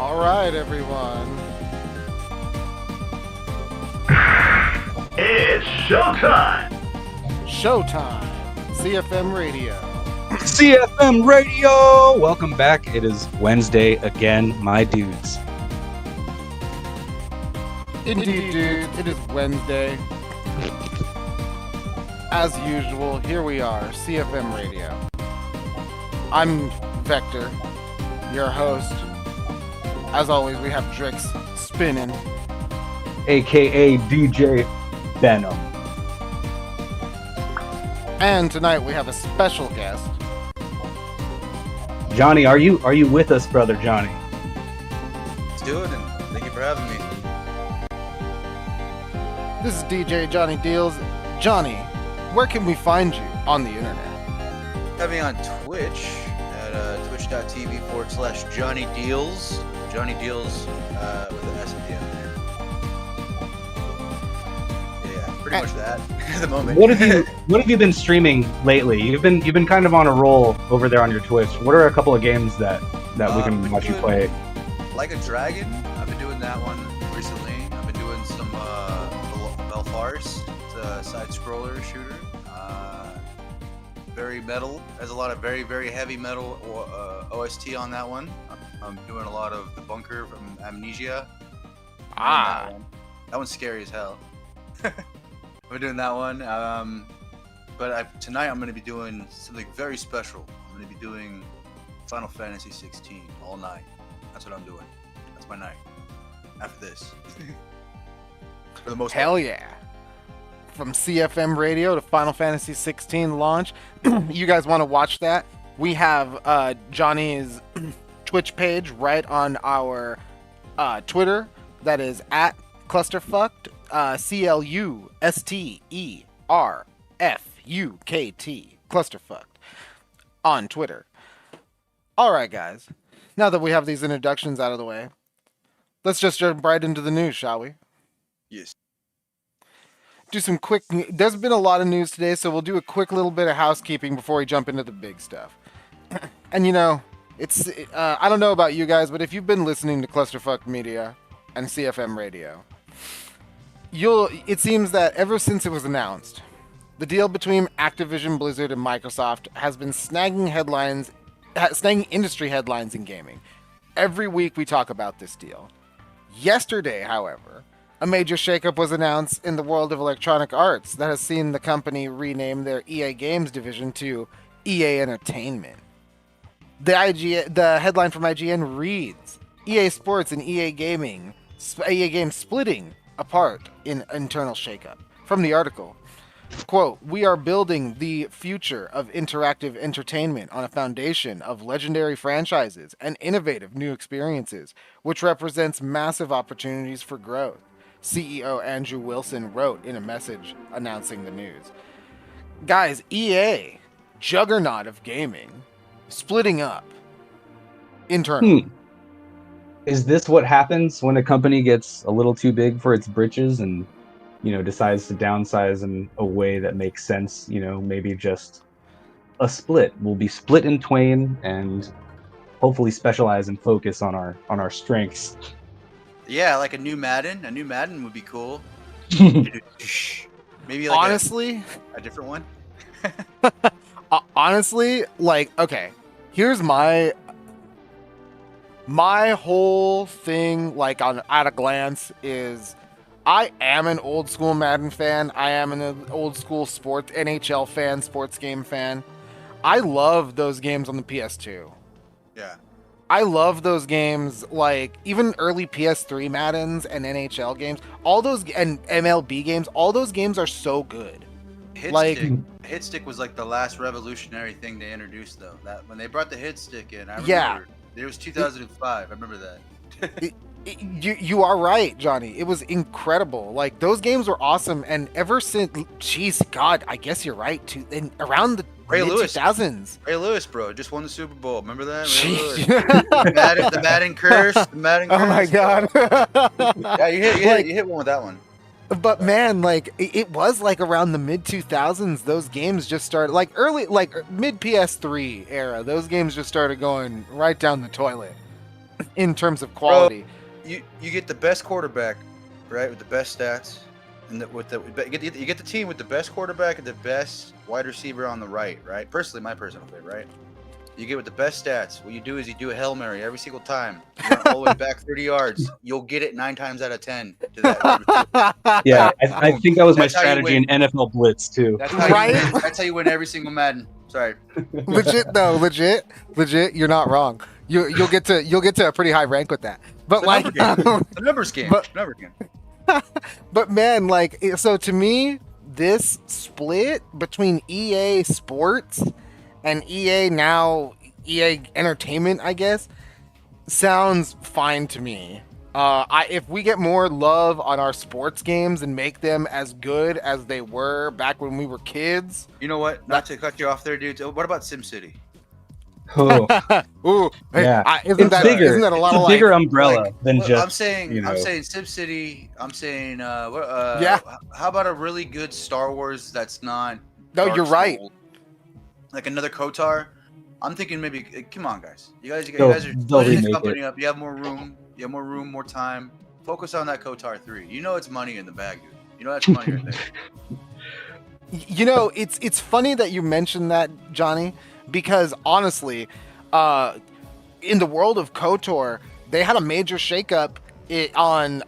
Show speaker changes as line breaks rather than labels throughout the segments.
All right, everyone.
It's showtime!
Showtime. CFM Radio.
CFM Radio! Welcome back. It is Wednesday again, my dudes.
Indeed, dudes. It is Wednesday. As usual, here we are, CFM Radio. I'm Vector, your host. As always, we have Drix spinning.
AKA DJ B3NOM.
And tonight we have a special guest.
Johnny, are you with us, brother Johnny?
Let's do it, and thank you for having me.
This is DJ Johnny Deals. Johnny, where can we find you on the internet?
Have me on Twitch at twitch.tv/Johnny Deals. Johnny Deals with an S at the end there. Yeah, pretty much that at the moment.
What have you been streaming lately? You've been kind of on a roll over there on your Twitch. What are a couple of games that we can watch you play?
Like a Dragon, I've been doing that one recently. I've been doing some Belfars, it's a side-scroller shooter. Very metal. There's a lot of very, very heavy metal OST on that one. I'm doing a lot of The Bunker from Amnesia. That one's scary as hell. We're doing that one. Tonight I'm going to be doing something very special. I'm going to be doing Final Fantasy 16 all night. That's what I'm doing. That's my night. After this. For the most part.
Hell yeah. From CFM Radio to Final Fantasy 16 launch. You guys want to watch that? We have Johnny's Twitch page right on our Twitter. That is at Clusterfucked. CLUSTERFUKT. Clusterfucked. On Twitter. Alright, guys. Now that we have these introductions out of the way, let's just jump right into the news, shall we?
Yes.
Do some quick. There's been a lot of news today, so we'll do a quick little bit of housekeeping before we jump into the big stuff. And it's I don't know about you guys, but if you've been listening to Clusterfuck Media and CFM Radio, it seems that ever since it was announced, the deal between Activision Blizzard and Microsoft has been snagging industry headlines in gaming. Every week we talk about this deal. Yesterday, however, a major shakeup was announced in the world of Electronic Arts that has seen the company rename their EA Games division to EA Entertainment. The headline from IGN reads, EA Sports and EA Games splitting apart in internal shakeup. From the article, quote, "We are building the future of interactive entertainment on a foundation of legendary franchises and innovative new experiences, which represents massive opportunities for growth," CEO Andrew Wilson wrote in a message announcing the news. Guys, EA, juggernaut of gaming, splitting up internally.
Is this what happens when a company gets a little too big for its britches and, decides to downsize in a way that makes sense? Maybe just a split. We'll be split in twain and hopefully specialize and focus on our strengths.
Yeah, like a new Madden. A new Madden would be cool. Maybe like
honestly,
a different one.
Honestly, okay, here's my whole thing, at a glance, is I am an old school Madden fan. I am an old school NHL fan, sports game fan. I love those games on the PS2.
Yeah.
I love those games, even early PS3 Maddens and NHL games, all those, and MLB games, all those games are so good.
Hit stick was the last revolutionary thing they introduced, though. That when they brought the hit stick in, I remember it was 2005. I remember that.
You are right, Johnny. It was incredible. Those games were awesome, and ever since, God, I guess you're right. Around the mid-2000s.
Ray Lewis, bro, just won the Super Bowl. Remember that? the Madden curse. The Madden curse.
Oh my God.
Yeah, you hit one with that one.
But man, it was around the mid-2000s, those games just started, early, mid-PS3 era, those games just started going right down the toilet. in terms of quality.
You get the best quarterback, right, with the best stats, and you get the team with the best quarterback and the best wide receiver on the right. Personally, my personal favorite, right? You get with the best stats. What you do is you do a Hail Mary every single time. You run all the way back 30 yards. You'll get it 9 times out of 10 to that wide receiver.
Yeah, I think that was my
That's how you
strategy in
win.
NFL Blitz too.
That's how
Right?
you win. That's how you win every single Madden. Sorry.
Legit though, legit. You're not wrong. You'll get to a pretty high rank with that. But
It's a numbers game. Number game.
But man, like, so to me, this split between EA Sports and EA Entertainment, I guess, sounds fine to me. If we get more love on our sports games and make them as good as they were back when we were kids.
You know what? Not to cut you off there, dude. What about SimCity?
Oh,
Ooh,
yeah.
isn't that a lot of
bigger umbrella than just?
I'm saying SimCity. I'm saying
yeah.
How about a really good Star Wars that's not?
No,
Dark
you're right.
Souls? Like another KOTOR. I'm thinking maybe. Come on, guys. You guys are
They'll
splitting this
remake
company
it.
up. You have more room. More time. Focus on that KOTOR 3. You know it's money in the bag, dude. You know that's money right there.
You know, it's funny that you mentioned that, Johnny, because honestly, in the world of KOTOR, they had a major shakeup on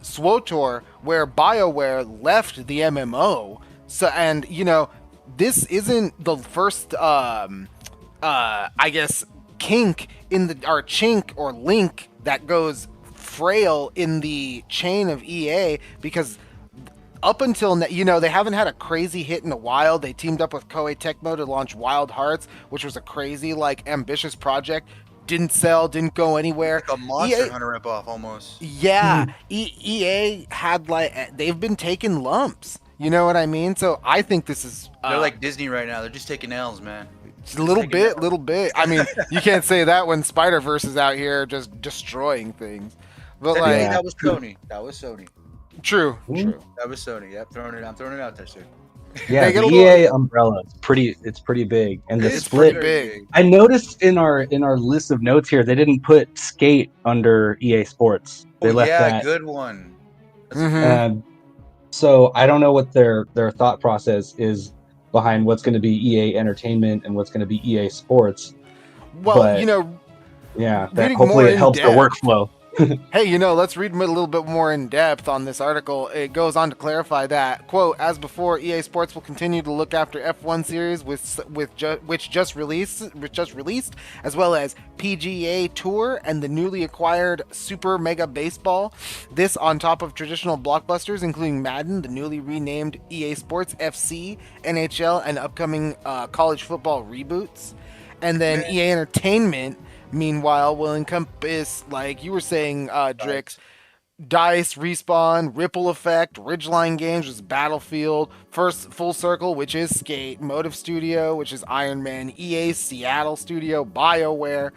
SWOTOR where BioWare left the MMO. So, and you know, this isn't the first, I guess, kink in chink or link that goes frail in the chain of EA, because up until now, you know, they haven't had a crazy hit in a while. They teamed up with Koei Tecmo to launch Wild Hearts, which was a crazy, like, ambitious project. Didn't sell, didn't go anywhere.
Like a Monster Hunter ripoff almost.
Yeah, EA had, like, they've been taking lumps. You know what I mean? So I think this is...
They're like Disney right now. They're just taking L's, man.
A little bit. I mean, you can't say that when Spider-Verse is out here just destroying things. But like,
that was Sony.
True.
That was Sony. Yep, I'm throwing it out there, sir.
Yeah, the EA umbrella. It's pretty big, and the split.
Big.
I noticed in our list of notes here, they didn't put Skate under EA Sports. They left that.
Good one.
So I don't know what their thought process is behind what's going to be EA Entertainment and what's going to be EA Sports.
Well,
but,
you know,
yeah, that hopefully it helps their workflow.
Hey, you know, let's read a little bit more in depth on this article. It goes on to clarify that, quote, as before, EA Sports will continue to look after F1 series which just released, as well as PGA Tour and the newly acquired Super Mega Baseball. This on top of traditional blockbusters, including Madden, the newly renamed EA Sports FC, NHL, and upcoming college football reboots. And then EA Entertainment, meanwhile, will encompass, like you were saying, Drix, Dice, Respawn, Ripple Effect, Ridgeline Games, which is Battlefield, First Full Circle, which is Skate, Motive Studio, which is Iron Man, EA Seattle Studio, BioWare,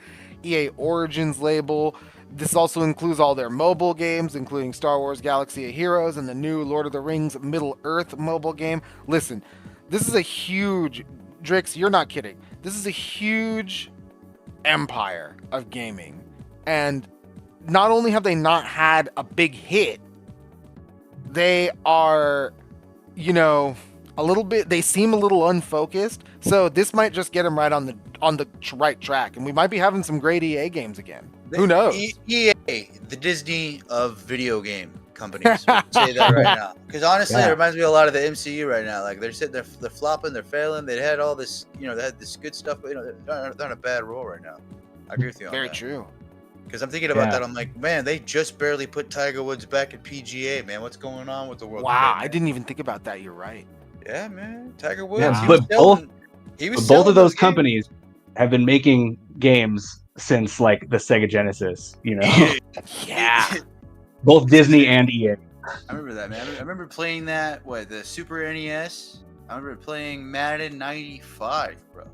EA Origins label. This also includes all their mobile games, including Star Wars Galaxy of Heroes and the new Lord of the Rings Middle-earth mobile game. Listen, this is a huge... Drix, you're not kidding. This is a huge empire of gaming, and not only have they not had a big hit, they are, you know, they seem a little unfocused. So this might just get them right on the right track, and we might be having some great EA games again. Who knows?
EA, the Disney of video game companies. We'll say that right now, because honestly, it reminds me a lot of the MCU right now. Like they're sitting there, they're flopping, they're failing. They had all this, you know, they had this good stuff, but you know, they're on a bad roll right now. I agree with you on
Very
that.
true.
Because I'm thinking about that. I'm like, man, they just barely put Tiger Woods back at PGA, man. What's going on with the world?
Wow,
today,
I didn't even think about that. You're right.
Yeah, man. Tiger Woods.
Yeah, but both of those companies have been making games since like the Sega Genesis, you know.
Yeah.
Both Disney and EA.
I remember that, man. I remember playing that. The Super NES. I remember playing Madden '95, bro.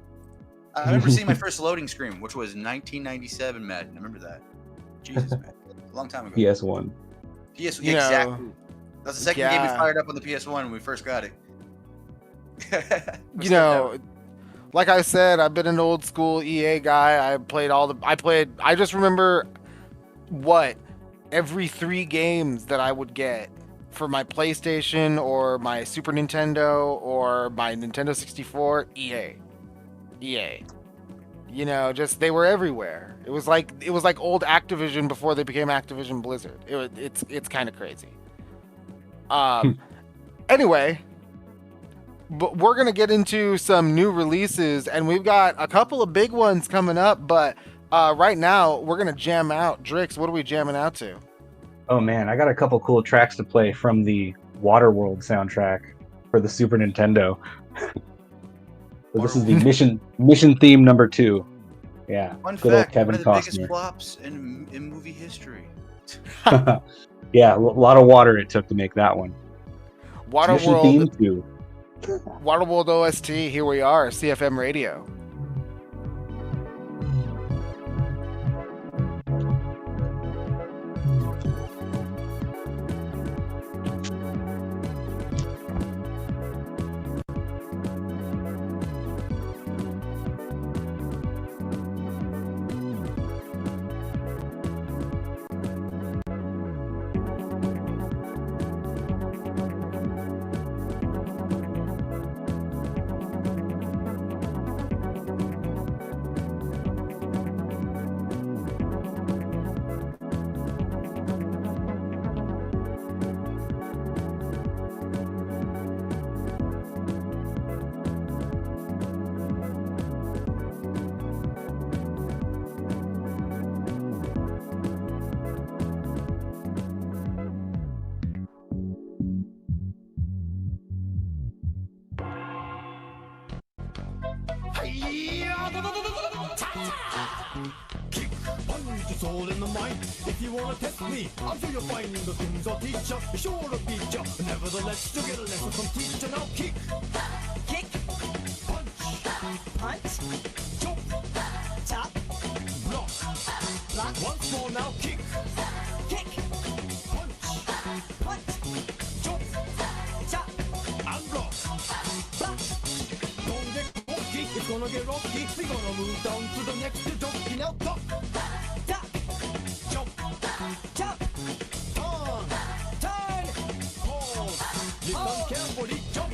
I remember seeing my first loading screen, which was 1997 Madden. I remember that. Jesus, man. A long time ago.
PS1.
Exactly. That was the second game we fired up on the PS1 when we first got it.
You know, like I said, I've been an old school EA guy. I just remember what, every 3 games that I would get for my PlayStation or my Super Nintendo or my Nintendo 64, EA. You know, just they were everywhere. It was like old Activision before they became Activision Blizzard. It's kind of crazy. Anyway, but we're gonna get into some new releases, and we've got a couple of big ones coming up. But right now, we're gonna jam out. Drix, what are we jamming out to?
Oh man, I got a couple cool tracks to play from the Waterworld soundtrack for the Super Nintendo. So this is the mission theme number 2. Yeah,
Fun
good old
fact,
Kevin
one of the biggest
Costner.
flops in movie history.
Yeah, a lot of water it took to make that one. Mission theme 2.
Waterworld OST. Here we are, CFM Radio.
Kick, punch, it's all in the mind. If you wanna test me, I'm sure you'll find the things I'll teach ya. Be sure to beat ya. Nevertheless, you'll get a lesson from teacher. Now kick,
Kick,
punch,
punch,
jump,
chop,
block.
block,
Once more now, kick,
kick,
punch,
punch,
jump,
chop,
and block.
block.
Don't get cocky, it's gonna get rocky. We're gonna move down to the next junkie. Now duck,
Duck,
jump,
jump,
turn,
turn,
pause. Listen carefully, jump,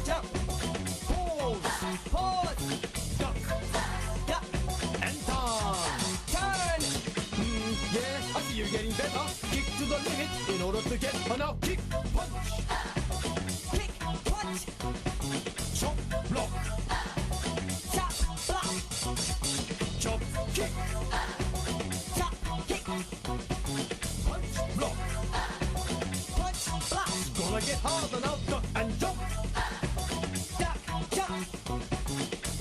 jump,
pause,
pause,
duck,
duck,
and turn.
turn.
Yeah, I see you're getting better. Kick to the limit in order to get now kick, punch,
Kick, punch,
chop, block,
chop, block,
chop, kick,
chop, kick,
punch, block.
punch, block,
Gonna get harder now, duck and jump,
duck, jump,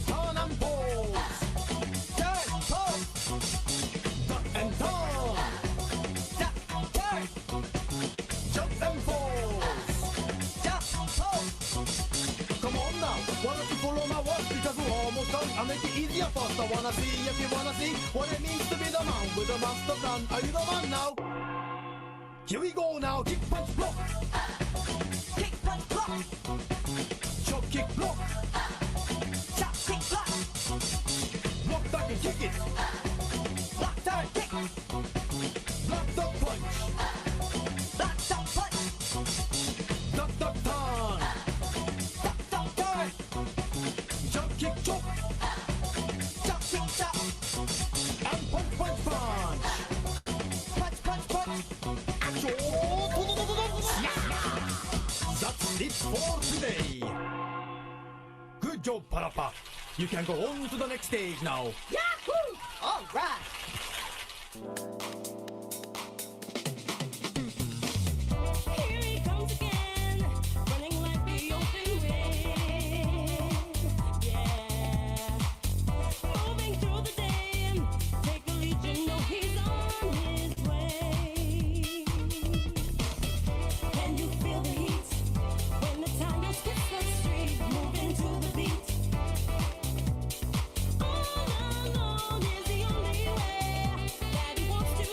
turn and pause,
turn, pause,
duck and turn,
duck, turn,
jump and pause.
jump, pause.
Come on now, why don't you follow my words because we're almost done. I'll make it easier first. I wanna see if you wanna see what it means to be the man with a master plan. Are you the man now? Here we go now, kick, punch, block,
Kick, punch, block,
chop, kick, block,
chop, kick, block,
block, duck and kick it,
block, turn, kick,
block, duck, punch,
block, duck, punch,
duck, duck, turn,
duck, duck, turn,
jump, kick, chop,
chop, kick, chop,
and punch, punch, punch.
punch, punch, punch.
That's it for today. Good job, Parappa. You can go on to the next stage now.
Yahoo! All right.
Here he comes again, running like the open wind. Yeah, moving through the day, take a lead, you know he's on his way. Can you feel the heat when the tires hit the street, moving to the beat? All alone is the only way that he wants to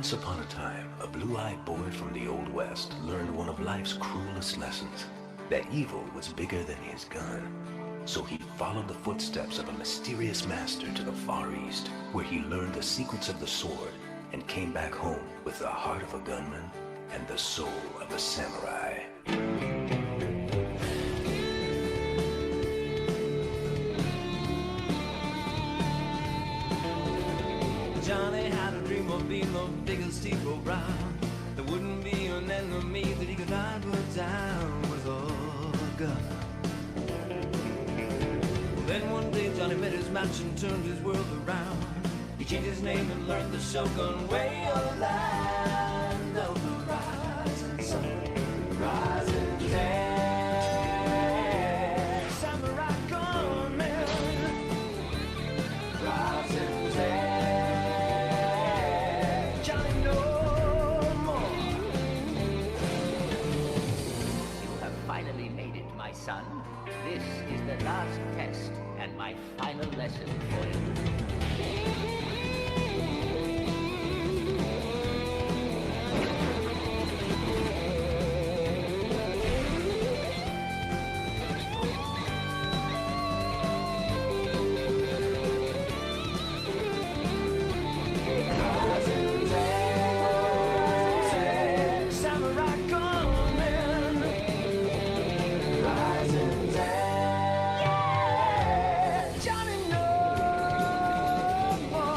Once upon a time, a blue-eyed boy from the Old West learned one of life's cruelest lessons, that evil was bigger than his gun. So he followed the footsteps of a mysterious master to the Far East, where he learned the secrets of the sword and came back home with the heart of a gunman and the soul of a samurai.
Johnny had a dream of being the biggest Steve Brown. There wouldn't be an enemy that he could not put down with a gun. Then one day Johnny met his match and turned his world around. He changed his name and learned the Shogun way of the land of the rising sun, rising day. Samurai gunman, rising day. Johnny no more.
You have finally made it, my son. This is the last test and my final lesson for you.
Samurai gunman, rising day. Yeah, Johnny no more.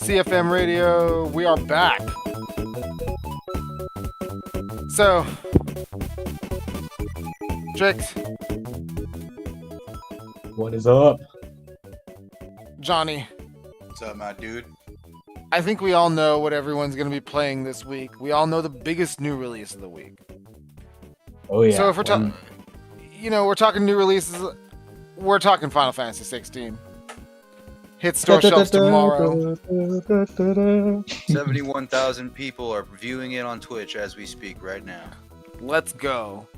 CFM Radio, we are back. So, Drix,
What is up?
Johnny,
What's up, my dude?
I think we all know what everyone's going to be playing this week. We all know the biggest new release of the week.
Oh yeah.
So if we're talking, we're talking new releases, we're talking Final Fantasy 16. Hit store shelves tomorrow.
71,000 people are viewing it on Twitch as we speak right now.
Let's go.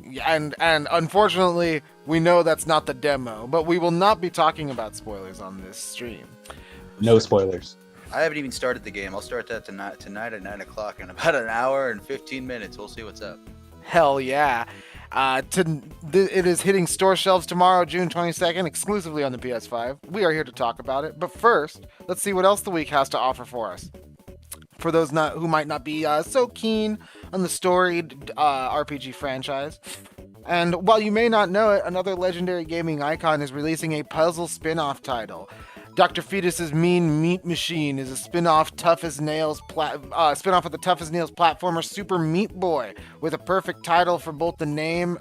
Yeah, and unfortunately, we know that's not the demo, but we will not be talking about spoilers on this stream.
No spoilers.
I haven't even started the game. I'll start that tonight at 9 o'clock in about an hour and 15 minutes. We'll see what's up.
Hell yeah. It is hitting store shelves tomorrow, June 22nd, exclusively on the PS5. We are here to talk about it. But first, let's see what else the week has to offer for us. For those who might not be so keen on the storied RPG franchise. And while you may not know it, another legendary gaming icon is releasing a puzzle spin-off title. Dr. Fetus's Mean Meat Machine is a spin-off of the Tough as Nails platformer Super Meat Boy, with a perfect title for both the name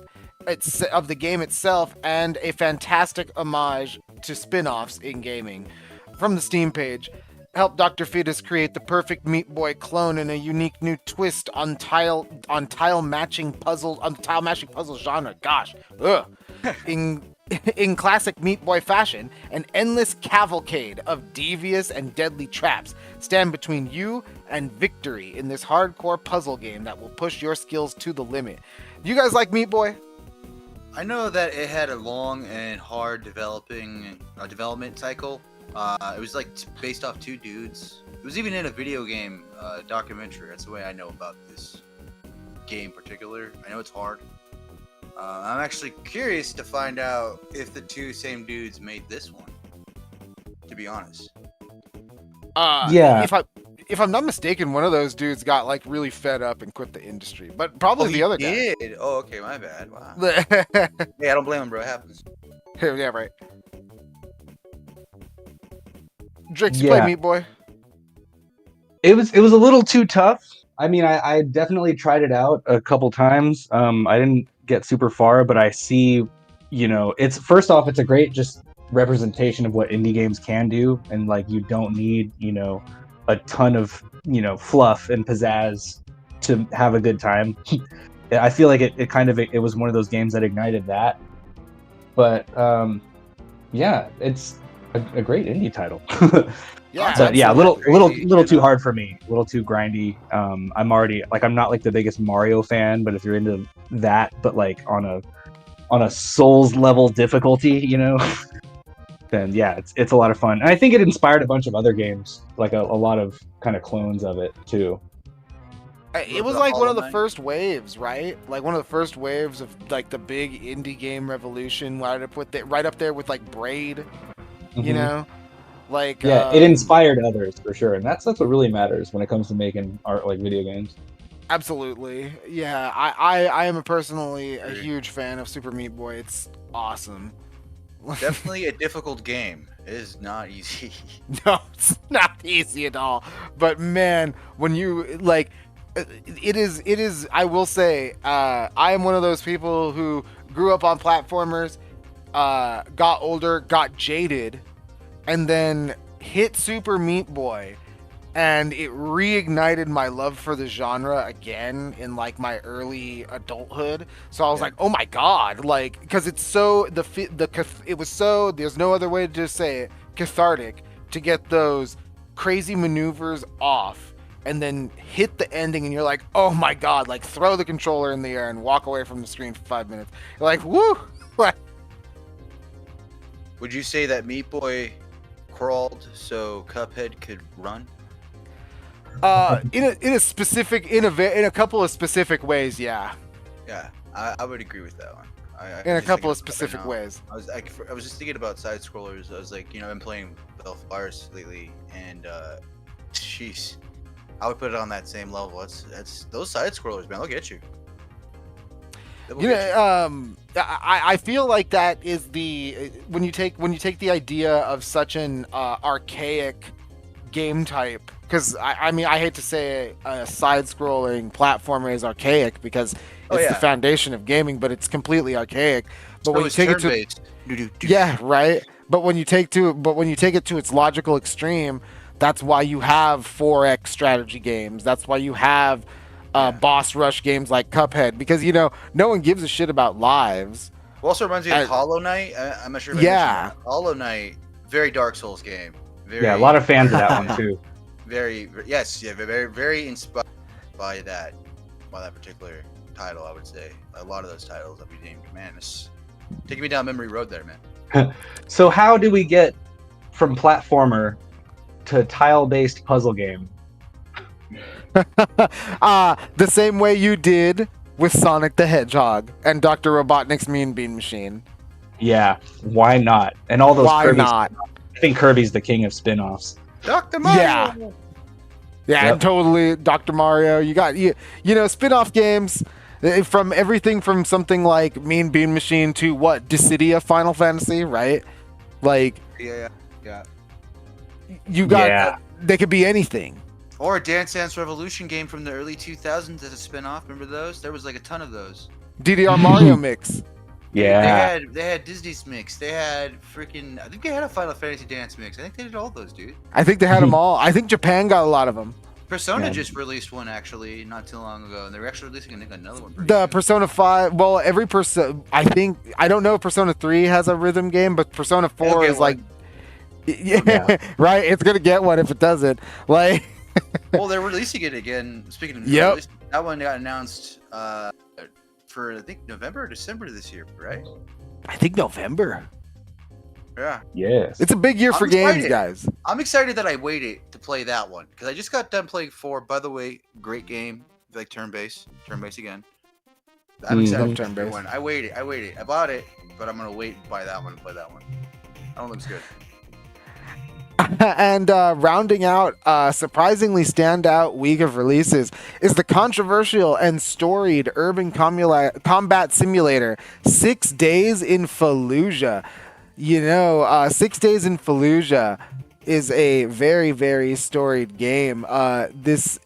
of the game itself and a fantastic homage to spin-offs in gaming. From the Steam page, help Dr. Fetus create the perfect Meat Boy clone in a unique new twist on tile matching puzzle genre. Gosh, ugh. In classic Meat Boy fashion, an endless cavalcade of devious and deadly traps stand between you and victory in this hardcore puzzle game that will push your skills to the limit. You guys like Meat Boy?
I know that it had a long and hard development cycle. It was like based off two dudes. It was even in a video game documentary. That's the way I know about this game in particular. I know it's hard. I'm actually curious to find out if the two same dudes made this one. To be honest.
Yeah.
If I'm not mistaken, one of those dudes got like really fed up and quit the industry. But probably the other guy.
Did. Oh, okay, my bad. Wow. Yeah, I don't blame him, bro. It happens.
Yeah, right. Drix, you play Meat Boy?
It was a little too tough. I mean, I definitely tried it out a couple times. I didn't get super far, but I see, it's first off, it's a great just representation of what indie games can do, and like you don't need, a ton of, fluff and pizzazz to have a good time. I feel like it was one of those games that ignited that. But yeah, it's a great indie title.
Yeah,
But yeah, a little
absolutely.
too hard for me, a little too grindy. I'm not like the biggest Mario fan, but if you're into that, but like on a Souls level difficulty, then yeah, it's a lot of fun. And I think it inspired a bunch of other games, like a lot of kind of clones of it too.
It was like one of the first waves, right? Like one of the first waves of like the big indie game revolution, right up there with like Braid, you
Mhm.
know, like
Yeah, it inspired others for sure, and that's what really matters when it comes to making art like video games.
Absolutely, yeah. I am personally a huge fan of Super Meat Boy. It's awesome.
Definitely a difficult game. It is not easy.
No, it's not easy at all. But man, when you like, it is. I will say, I am one of those people who grew up on platformers, got older, got jaded, and then hit Super Meat Boy, and it reignited my love for the genre again in like my early adulthood. So I was like, oh my god, like, because it's so it was so, there's no other way to just say it, cathartic to get those crazy maneuvers off and then hit the ending and you're like, oh my god, like throw the controller in the air and walk away from the screen for 5 minutes. You're like, woo.
Would you say that Meat Boy crawled so Cuphead could run?
In a couple of specific ways, yeah.
Yeah, I would agree with that one. I
In a
just
couple
thinking
of
about it
specific
now.
ways.
I was just thinking about side scrollers. I was like, I've been playing Belfires lately, and jeez, I would put it on that same level. It's those side scrollers, man. They'll get you. They will get you.
I feel like that is the when you take the idea of such an archaic game type, because I mean, I hate to say a side-scrolling platformer is archaic because it's the foundation of gaming, but it's completely archaic. But when you take it to yeah, right. But when you take it to its logical extreme, that's why you have 4X strategy games. That's why you have boss rush games like Cuphead, because no one gives a shit about lives.
It also reminds me of Hollow Knight. I'm not sure if I mentioned that. Hollow Knight, very Dark Souls game. Very,
a lot of fans of that one too.
Very very inspired by that particular title. I would say a lot of those titles that we named. Man, it's taking me down memory road there, man.
So how do we get from platformer to tile-based puzzle game?
The same way you did with Sonic the Hedgehog and Dr. Robotnik's Mean Bean Machine.
Yeah, why not? And all those
Why
Kirby's,
not?
I think Kirby's the king of spin-offs.
Dr. Mario.
Yeah,
Yep.
and totally Dr. Mario. You got spin-off games from everything from something like Mean Bean Machine to what, Dissidia Final Fantasy, right? Like
Yeah.
you got they could be anything.
Or a Dance Dance Revolution game from the early 2000s as a spin-off. Remember those? There was like a ton of those.
DDR Mario mix.
Yeah.
They had Disney's mix. They had freaking. I think they had a Final Fantasy Dance mix. I think they did all those, dude.
I think they had them all. I think Japan got a lot of them.
Persona just released one actually not too long ago, and they're actually releasing another one. pretty
The
soon.
Persona 5, well, every Persona, I don't know if Persona 3 has a rhythm game, but Persona 4
It'll get
is like,
one.
yeah, right? It's going to get one if it doesn't. Like,
Well, they're releasing it again. Speaking of
Yep.
releasing, that one got announced for I think November or December this year, right?
I think November.
Yeah.
Yes.
It's a big year for
I'm
games,
excited.
guys.
I'm excited that I waited to play that one because I just got done playing 4. By the way, great game, like turn-based again. I'm excited for
Turn-based.
one. I waited. I bought it, but I'm gonna wait and buy that one and play that one. That one looks good.
And rounding out surprisingly standout week of releases is the controversial and storied urban combat simulator 6 Days in Fallujah. 6 Days in Fallujah is a very, very storied game. This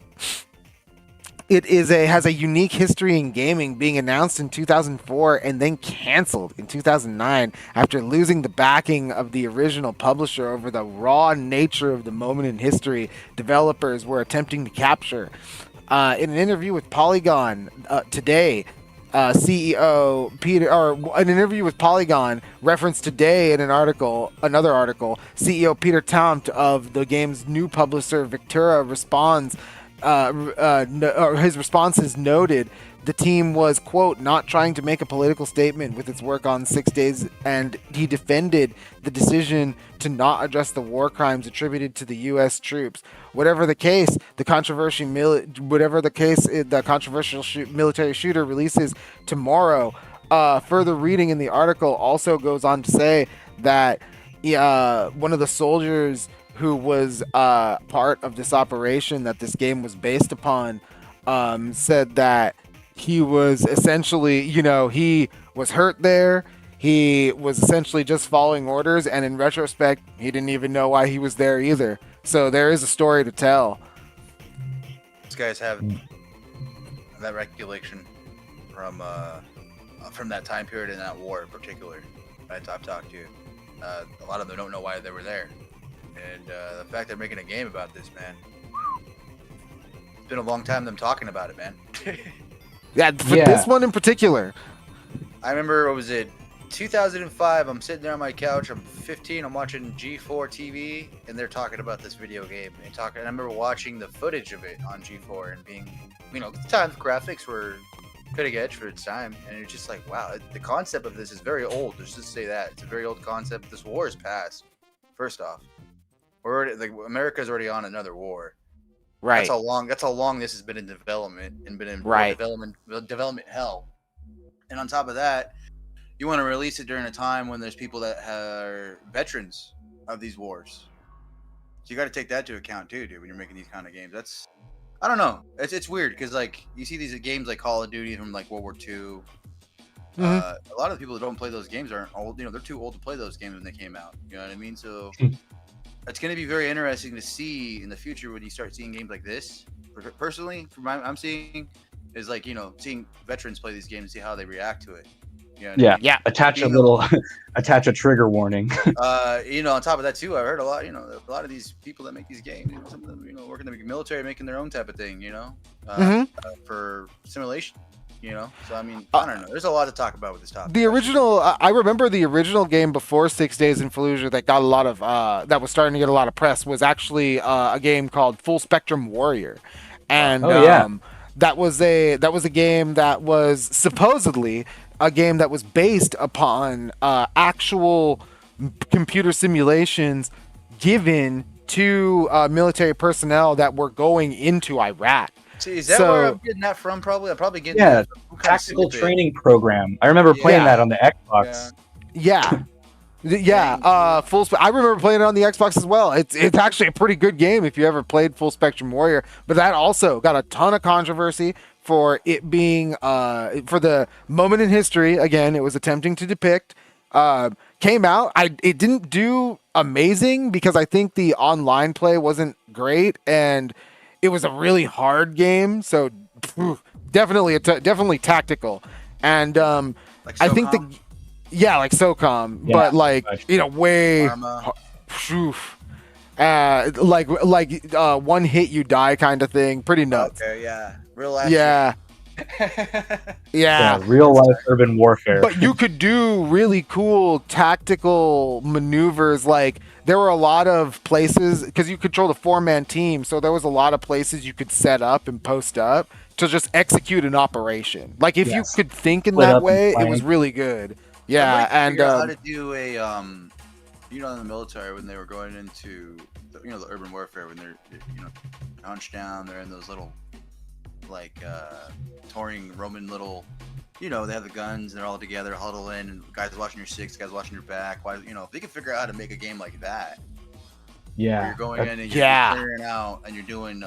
It has a unique history in gaming, being announced in 2004 and then canceled in 2009 after losing the backing of the original publisher over the raw nature of the moment in history developers were attempting to capture. In an interview with Polygon today, CEO Peter, or an interview with Polygon referenced today in another article, CEO Peter Taunt of the game's new publisher Vector responds. His responses noted the team was, quote, not trying to make a political statement with its work on 6 days, and he defended the decision to not address the war crimes attributed to the U.S. troops. Whatever the case, the controversial military shooter releases tomorrow. Further reading in the article also goes on to say that one of the soldiers who was part of this operation that this game was based upon said that he was essentially, he was hurt there. He was essentially just following orders, and in retrospect, he didn't even know why he was there either. So there is a story to tell.
These guys have that recollection from that time period in that war in particular. I've talked to. A lot of them don't know why they were there. And the fact they're making a game about this, man. It's been a long time them talking about it, man.
This one in particular.
I remember, what was it, 2005, I'm sitting there on my couch, I'm 15, I'm watching G4 TV, and they're talking about this video game. And I remember watching the footage of it on G4 and being, at the time, the graphics were cutting edge for its time, and it's just like, wow, the concept of this is very old. Let's just say that. It's a very old concept. This war is past, first off. America's already on another war.
Right.
That's how long this has been in development and been in development hell. And on top of that, you want to release it during a time when there's people that are veterans of these wars. So you got to take that into account too, dude, when you're making these kind of games. I don't know. It's weird because you see these games like Call of Duty from like World War II. A lot of the people that don't play those games aren't old. They're too old to play those games when they came out. You know what I mean? So it's going to be very interesting to see in the future when you start seeing games like this. Personally, from what I'm seeing, is like, seeing veterans play these games and see how they react to it. You know what I mean?
Attach a trigger warning.
On top of that too, I heard a lot of these people that make these games, some of them, working in the military, making their own type of thing, for simulation. So I mean, I don't know. There's a lot to talk about with this topic.
I remember the original game before 6 Days in Fallujah that got a lot of, that was starting to get a lot of press, was actually a game called Full Spectrum Warrior, and that was a game that was supposedly a game that was based upon actual computer simulations given to military personnel that were going into Iraq.
See, is that where I'm getting that from? I'm probably getting that from
tactical training program. I remember playing that on the Xbox.
I remember playing it on the Xbox as well. It's actually a pretty good game if you ever played Full Spectrum Warrior. But that also got a ton of controversy for it being for the moment in history. Again, it was attempting to depict. Came out. It didn't do amazing because I think the online play wasn't great and it was a really hard game, so definitely tactical, and
like
I think like SOCOM, but like way, one hit you die kind of thing, pretty nuts.
Okay, yeah, real life.
Yeah,
real life urban warfare.
But you could do really cool tactical maneuvers. Like there were a lot of places because you controlled a 4-man team, so there was a lot of places you could set up and post up to just execute an operation. Like if you could think in that way, it was really good. Yeah, and
how to do a in the military when they were going into the urban warfare when they're hunched down, they're in those little touring Roman little, they have the guns and they're all together, huddle in, and guys watching your six, guys watching your back. Why, if they can figure out how to make a game like that, where you're going in and you're clearing out and you're doing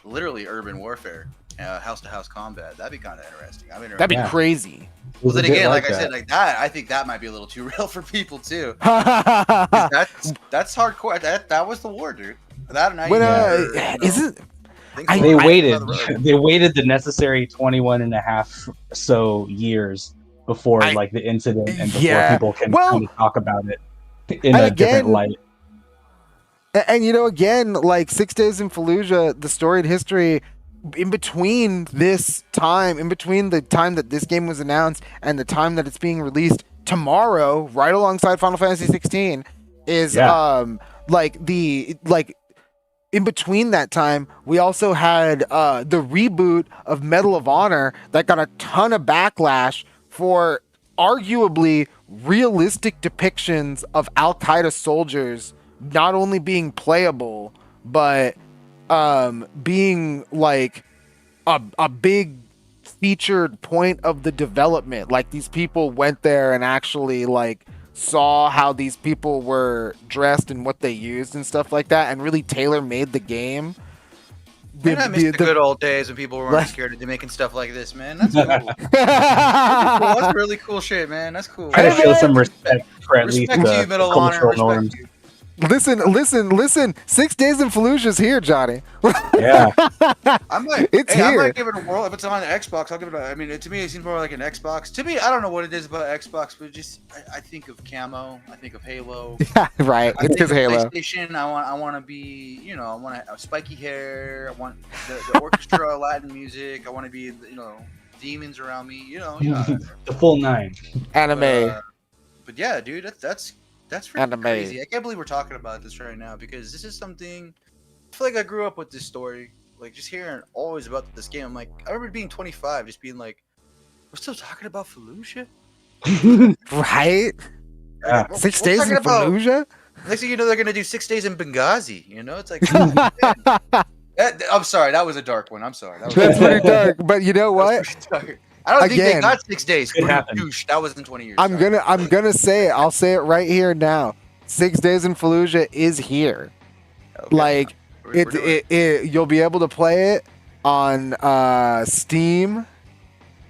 literally urban warfare, house to house combat, that'd be kind of interesting. That'd
be crazy.
Well, then again, like I said, like that, I think that might be a little too real for people too. That's hardcore. That was the war, dude. That and
They waited. They waited the necessary 21 and a half so years before like the incident and before people can kind of talk about it in a different light.
And you know, again, like 6 Days in Fallujah, the storied history in between this time, in between the time that this game was announced and the time that it's being released tomorrow, right alongside Final Fantasy 16, is in between that time, we also had the reboot of Medal of Honor that got a ton of backlash for arguably realistic depictions of Al Qaeda soldiers not only being playable, but being like a big featured point of the development. Like these people went there and actually like saw how these people were dressed and what they used and stuff like that, and really tailor made the game.
Man, I miss the good old days when people weren't scared of making stuff like this, man. That's cool. That's really cool shit, man. That's cool.
Try to show some respect for at least
the
cultural norms.
Listen. 6 Days in Fallujah's here, Johnny.
Yeah.
I might give it a whirl. If it's on the Xbox, I'll give it a... I mean, to me, it seems more like an Xbox. To me, I don't know what it is about Xbox, but just... I think of camo. I think of Halo.
Yeah, right. It's because Halo.
PlayStation, I want to be... You know, I want to have spiky hair. I want the orchestra, Latin music. I want to be, you know, demons around me. You know.
The full 9.
Anime.
But yeah, dude, that's freaking crazy. I can't believe we're talking about this right now because this is something. I feel like I grew up with this story, like just hearing always about this game. I'm like, I remember being 25, just being like, we're still talking about Fallujah,
right?
Yeah.
6 Days in Fallujah.
Next thing you know, they're gonna do 6 days in Benghazi. You know, it's like. I'm sorry, that was a dark one. I'm sorry.
That's pretty dark. But you know what?
I don't think they got 6 days. That was in 20 years.
I'm gonna say it. I'll say it right here now. 6 Days in Fallujah is here. Okay. Like you'll be able to play it on Steam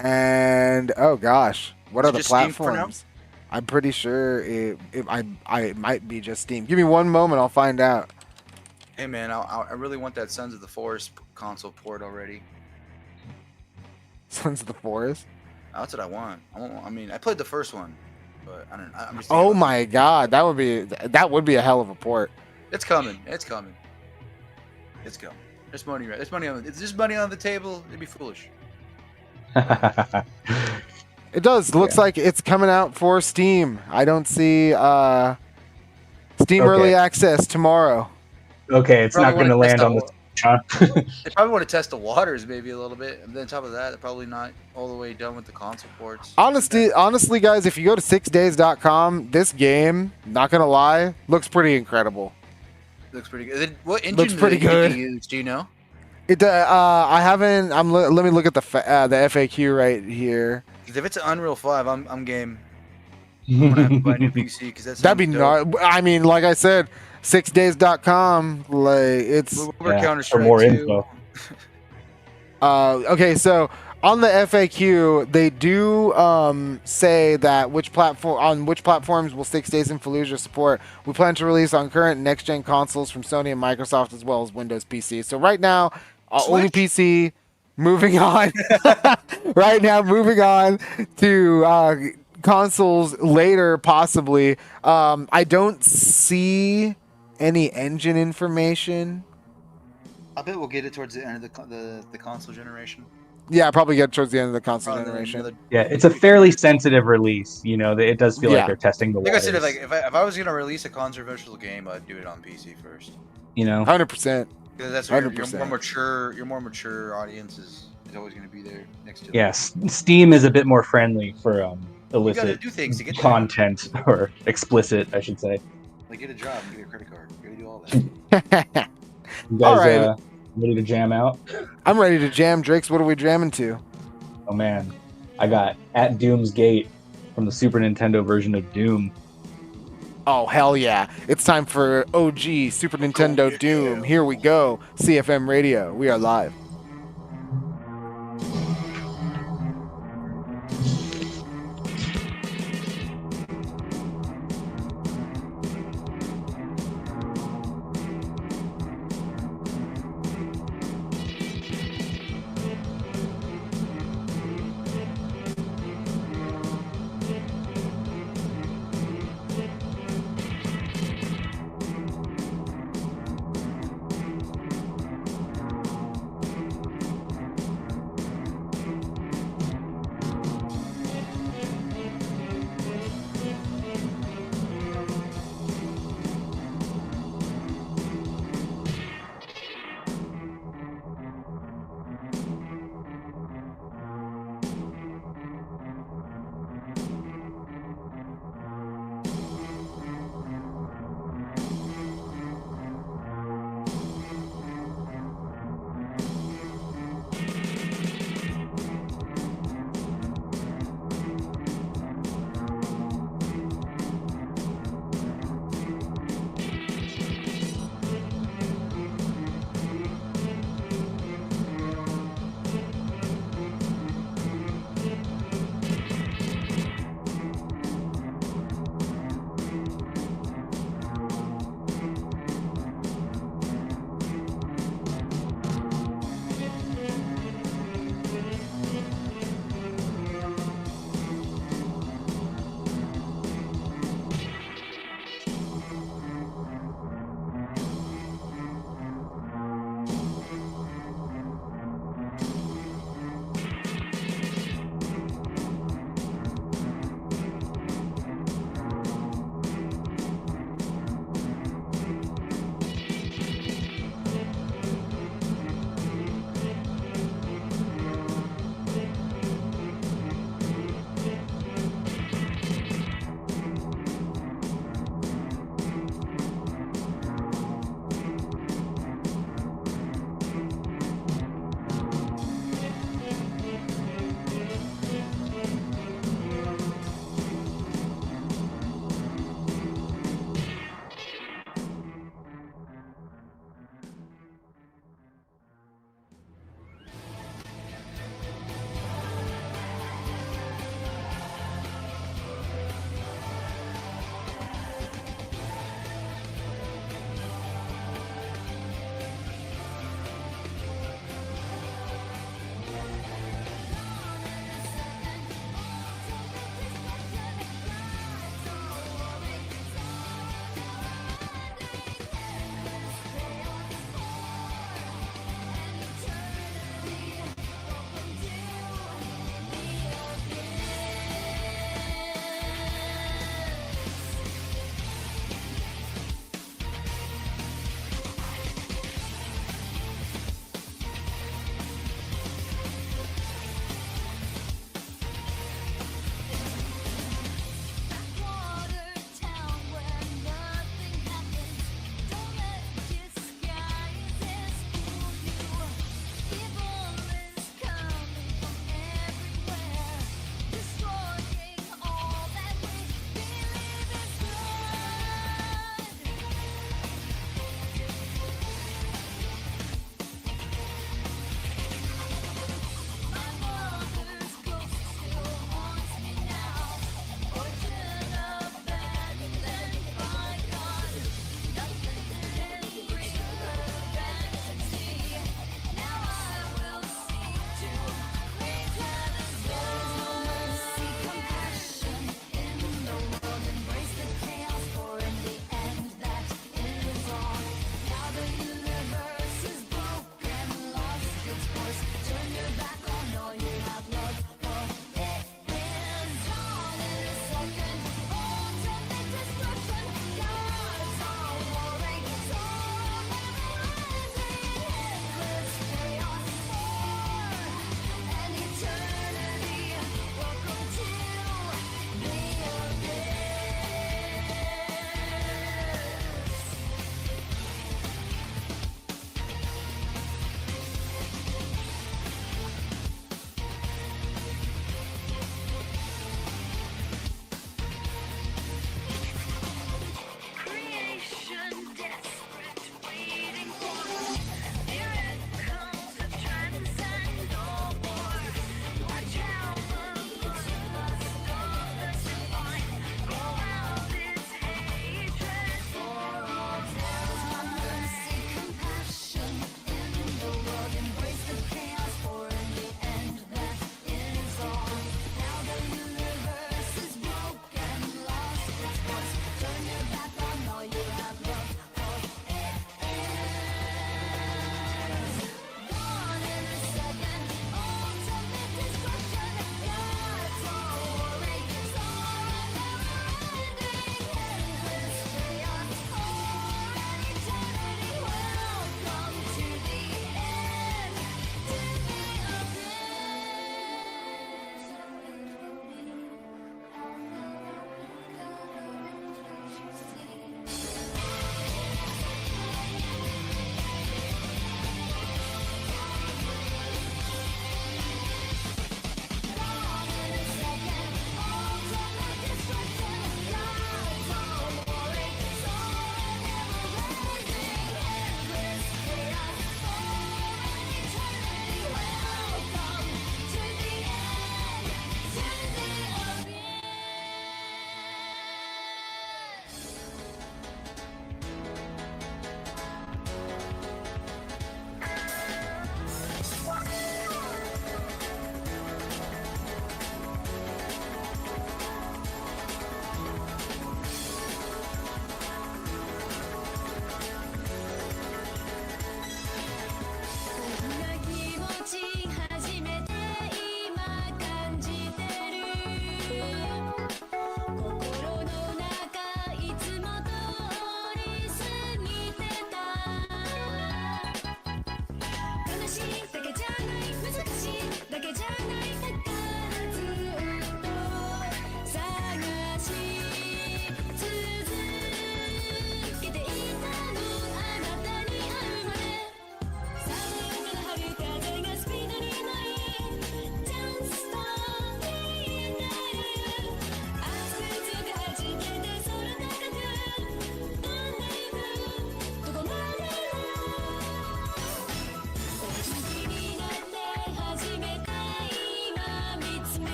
and oh gosh, what other platforms? I'm pretty sure it might be just Steam. Give me one moment, I'll find out.
Hey man, I really want that Sons of the Forest console port already.
Sons of the Forest?
That's what I want. I mean, I played the first one, but I'm just.
Oh my god, that would be a hell of a port.
It's coming. There's money. There's money on. If there's money on the table, it'd be foolish.
It does. Looks like it's coming out for Steam. I don't see Steam early access tomorrow.
Okay, it's not going to land on the.
They probably want to test the waters maybe a little bit, and then on top of that, they're probably not all the way done with the console ports.
Honestly, guys, if you go to 6days.com, this game, not gonna lie, looks pretty incredible.
Looks pretty good. What engine do they use? Do you know?
It. I haven't. Let me look at the FAQ right here.
Because if it's an Unreal 5, I'm game. I'm gonna have to buy a new PC because
that'd be not. I mean, like I said. 6days.com, like it's
for more info.
Okay, so on the FAQ, they do say that on which platforms will 6 Days in Fallujah support. We plan to release on current next-gen consoles from Sony and Microsoft as well as Windows PC. So right now, only PC. Moving on. Right now, moving on to consoles later, possibly. I don't see any engine information.
I bet we'll get it towards the end of the console generation.
Yeah, probably get it towards the end of the console generation.
Yeah, it's a fairly sensitive release. You know, it does feel like they're testing the waters.
Like I said, if I was gonna release a controversial game, I'd do it on PC first.
You know,
100%.
Because that's where your more mature audience is always gonna be there next to.
Yes, Steam is a bit more friendly for illicit
you gotta do things to get
content or explicit, I should say.
Like get a job, get a credit card, you gotta do all
that.
You guys ready to jam out?
I'm ready to jam. Drakes, what are we jamming to?
Oh man, I got At Doom's Gate from the Super Nintendo version of Doom.
Oh hell yeah! It's time for OG Super Nintendo Doom. Here we go. CFM Radio. We are live.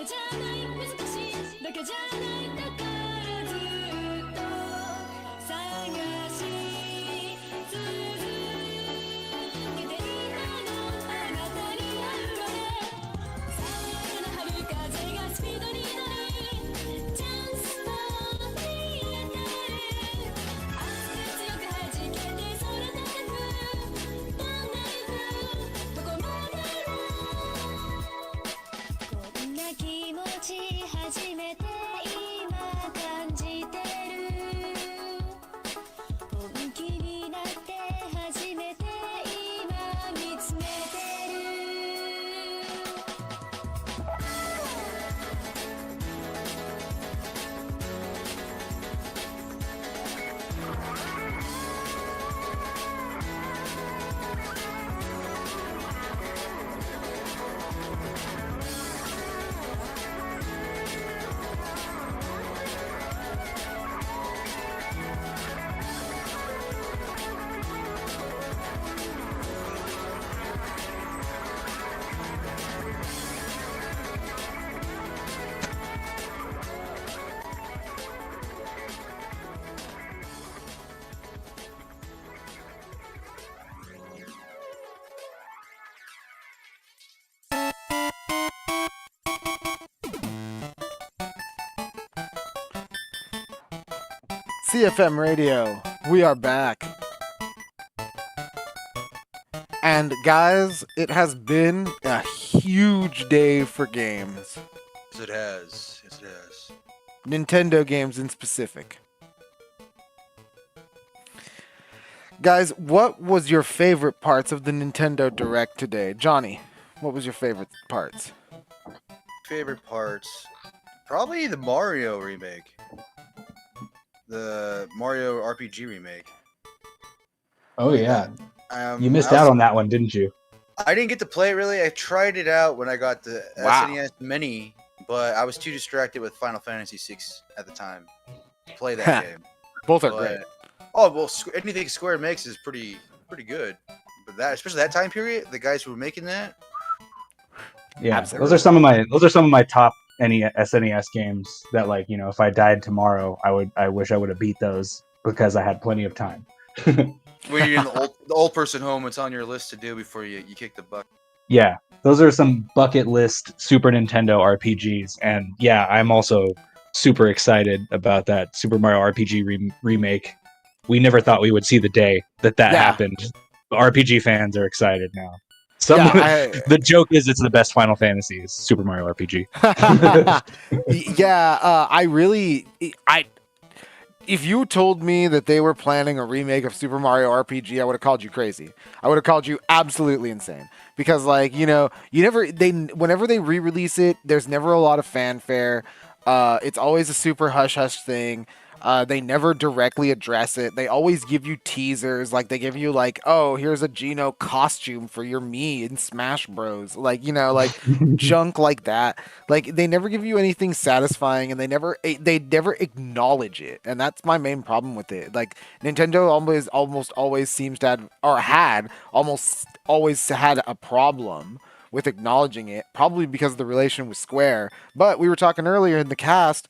けじゃない難しいだけじゃないだからずっと探し続けて今のあなたに会うまで爽やかな春風がスピードに乗るチャンスを見当たる熱く強く弾けて空高く飛んでゆくどこまでこんな気持ち初めて今感じてる本気になって初めて今見つめてる
CFM Radio, we are back. And guys, it has been a huge day for games.
Yes, it has. Yes, it has.
Nintendo games in specific. Guys, what was your favorite parts of the Nintendo Direct today? Johnny, what was your favorite parts?
Favorite parts? Probably the Mario remake. The Mario RPG remake.
Oh yeah, you missed
I
out
was-
on that one, didn't you?
I didn't get to play it really. I tried it out when I got the
Wow.
SNES Mini, but I was too distracted with Final Fantasy VI at the time to play that game.
Both are
But-
great.
Oh well, anything Square makes is pretty good. But that, especially that time period, the guys who were making that,
Yeah,
Absolutely.
those are some of my top SNES games that, like, you know, if I died tomorrow, I wish I would have beat those because I had plenty of time.
when you're in the old person home, it's on your list to do before you kick the bucket.
Yeah, those are some bucket list Super Nintendo RPGs, and yeah, I'm also super excited about that Super Mario RPG remake. We never thought we would see the day that
Yeah.
happened. RPG fans are excited now. The joke is it's the best Final Fantasy is Super Mario RPG.
If you told me that they were planning a remake of Super Mario RPG, I would have called you crazy. I would have called you absolutely insane. Because, like, you know, whenever they re-release it, there's never a lot of fanfare. It's always a super hush-hush thing. They never directly address it. They always give you teasers. Like, they give you, like, oh, here's a Geno costume for your Mii in Smash Bros. Like, you know, like, junk like that. Like, they never give you anything satisfying, and they never acknowledge it. And that's my main problem with it. Like, Nintendo almost always seems to had a problem with acknowledging it, probably because of the relation with Square. But we were talking earlier in the cast,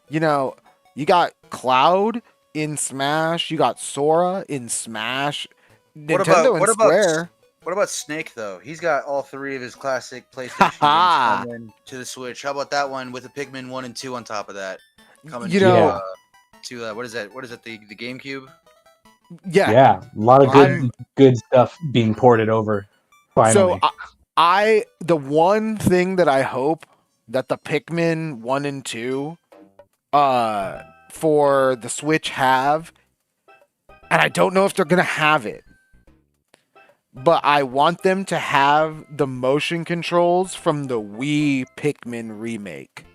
you know, you got Cloud in Smash, you got Sora in Smash, Nintendo and Square.
What about Snake though? He's got all three of his classic PlayStation games coming to the Switch. How about that one with the Pikmin 1 and 2 on top of that? Coming
You know-
to what is that? What is it? The GameCube?
Yeah.
Yeah, a lot of good stuff being ported over. Finally.
So the one thing that I hope that the Pikmin 1 and 2 for the Switch have, and I don't know if they're gonna have it, but I want them to have the motion controls from the Wii Pikmin remake.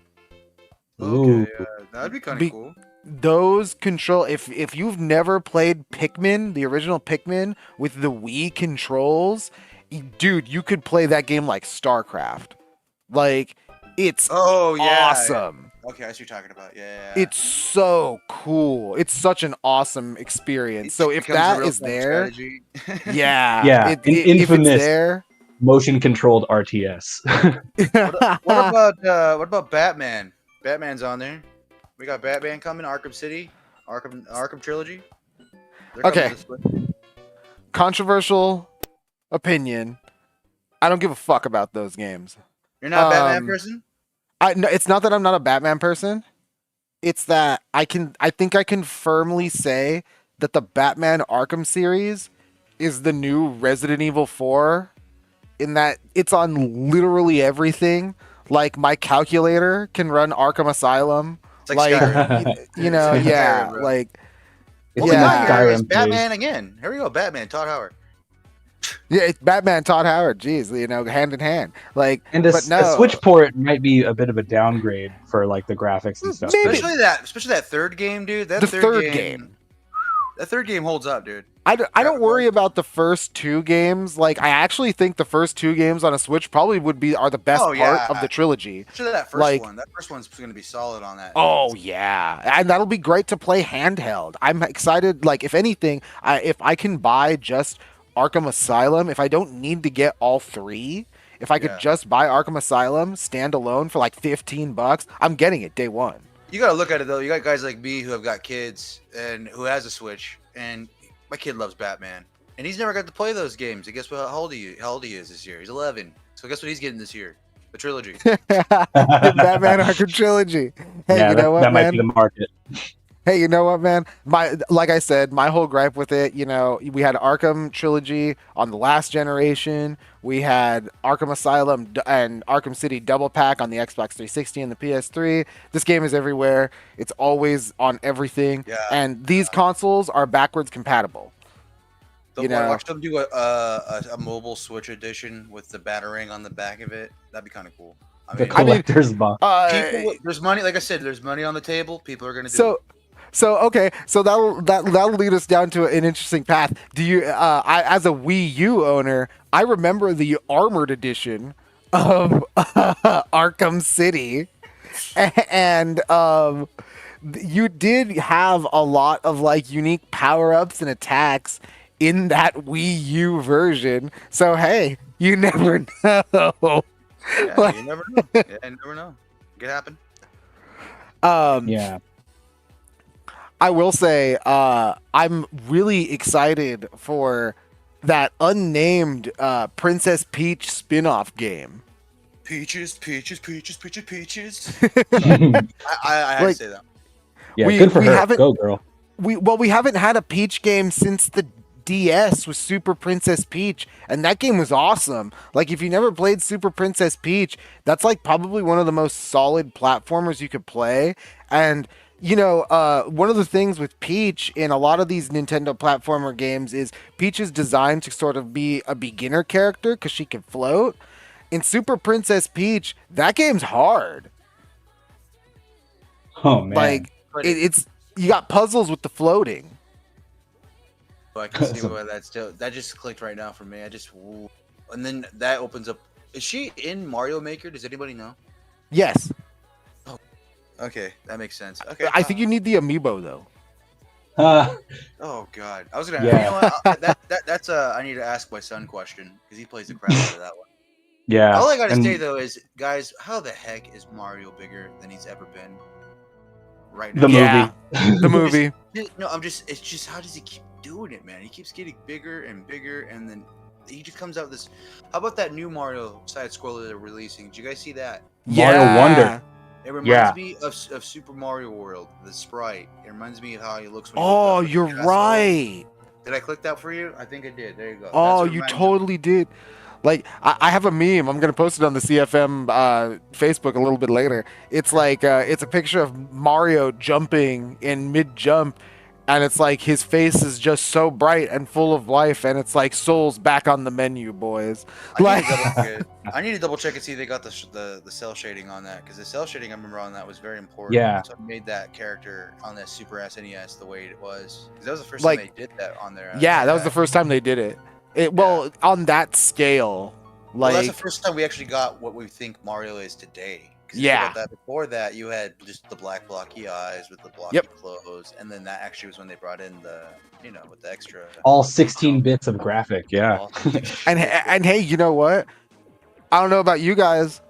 Ooh.
Okay, that'd be kind
Be-
of cool.
Those control, if you've never played Pikmin, the original Pikmin with the Wii controls, dude, you could play that game like StarCraft. Like, it's
Oh yeah.
awesome.
Okay, I see what you're talking about. Yeah.
It's so cool. It's such an awesome experience. So if
becomes a
that
real
is
fun
there,
strategy.
yeah,
Yeah,
if
Infamous-
it's there,
motion controlled RTS.
What about Batman? Batman's on there. We got Batman coming, Arkham City, Arkham trilogy. They're coming
Okay.
to Switch.
Controversial opinion. I don't give a fuck about those games.
You're not a Batman
Um,
person?
No, it's not that I'm not a Batman person. It's that I think I can firmly say that the Batman Arkham series is the new Resident Evil 4 in that it's on literally everything. Like my calculator can run Arkham Asylum.
It's like Skyrim.
You know,
It's like
yeah,
Skyrim, bro.
like
Well,
yeah.
we got here is
Skyrim
Batman again. Here we go, Batman, Todd Howard.
yeah, it's Batman Todd Howard. Jeez, you know, hand in hand. Like,
And a,
but no,
a Switch port might be a bit of a downgrade for like the graphics and stuff.
Maybe.
Especially that third game, dude. That
The
third
third
game.
game.
That third game holds up, dude.
I don't worry about the first two games. Like, I actually think the first two games on a Switch probably are the best
Oh,
part
yeah.
of the trilogy.
Especially that first
Like-
one. That first one's going to be solid on that.
Oh yeah, and that'll be great to play handheld. I'm excited. Like, if anything, if I can buy just Arkham Asylum, if I don't need to get all three, if I could
Yeah.
just buy Arkham Asylum standalone for like $15, I'm getting it day one.
You got to look at it, though. You got guys like me who have got kids and who has a Switch, and my kid loves Batman. And he's never got to play those games. And guess what? How old he is this year? He's 11. So guess what he's getting this year? The trilogy.
Batman Arkham Trilogy. Hey,
Yeah,
you know what,
that might
man?
be the market.
Hey, you know what, man? Like I said, my whole gripe with it, you know, we had Arkham Trilogy on the last generation. We had Arkham Asylum and Arkham City double pack on the Xbox 360 and the PS3. This game is everywhere. It's always on everything.
Yeah.
And these consoles are backwards compatible. You know.
Watch them do a mobile Switch edition with the Batarang on the back of it. That'd be kind of cool. I
The
mean,
collector's box.
there's money. Like I said, there's money on the table. People are gonna do it.
So okay, so that'll lead us down to an interesting path. Do you, as a Wii U owner, I remember the armored edition of Arkham City, and you did have a lot of like unique power ups and attacks in that Wii U version. So hey, you never know.
Yeah,
Like-
you never know. Yeah, you never know. It could happen.
Yeah.
I will say, I'm really excited for that unnamed Princess Peach spin-off game.
Peaches. I
Like-
had to say that.
Yeah,
We-
good for
we
her.
haven't-
Go, girl.
We haven't had a Peach game since the DS with Super Princess Peach, and that game was awesome. Like, if you never played Super Princess Peach, that's like probably one of the most solid platformers you could play. And you know, one of the things with Peach in a lot of these Nintendo platformer games is Peach is designed to sort of be a beginner character because she can float. In Super Princess Peach, that game's hard.
Oh man.
Like, it's you got puzzles with the floating.
So I can see why that just clicked right now for me. And then that opens up. Is she in Mario Maker? Does anybody know?
Yes,
Okay, that makes sense. Okay,
I think you need the amiibo though.
Oh God, I was gonna.
Yeah.
You know what? That's I need to ask my son question because he plays the crap out of that one.
Yeah.
All I gotta
and-
say though is, guys, how the heck is Mario bigger than he's ever been? Right now.
The
Yeah.
movie.
The movie.
No, it's just how does he keep doing it, man? He keeps getting bigger and bigger, and then he just comes out with this. How about that new Mario side scroller they're releasing? Did you guys see that?
Mario Wonder.
It reminds
Yeah.
me of Super Mario World, the sprite. It reminds me of how he looks when he
Oh,
looks up at
you're
the castle.
right.
Did I click that for you? I think I did. There you go.
Oh,
That's what
you
reminds me.
totally did. Like, I have a meme. I'm gonna post it on the CFM Facebook a little bit later. It's like it's a picture of Mario jumping in mid jump, and it's like his face is just so bright and full of life, and it's like Soul's back on the menu, boys. Like,
I need to double check and see if they got the cell shading on that, because the cell shading I remember on that was very important.
Yeah.
So it made that character on that Super SNES the way it was. 'Cause that was the first
Like-
time they did that on there.
yeah, that was the first time they did it. On that scale,
Well,
like,
that's the first time we actually got what we think Mario is today. 'Cause you think
Yeah.
about that, before that, you had just the black blocky eyes with the blocky
Yep.
clothes, and then that actually was when they brought in the, with the extra.
All 16 bits of graphic. Yeah.
all-
And hey, you know what? I don't know about you guys,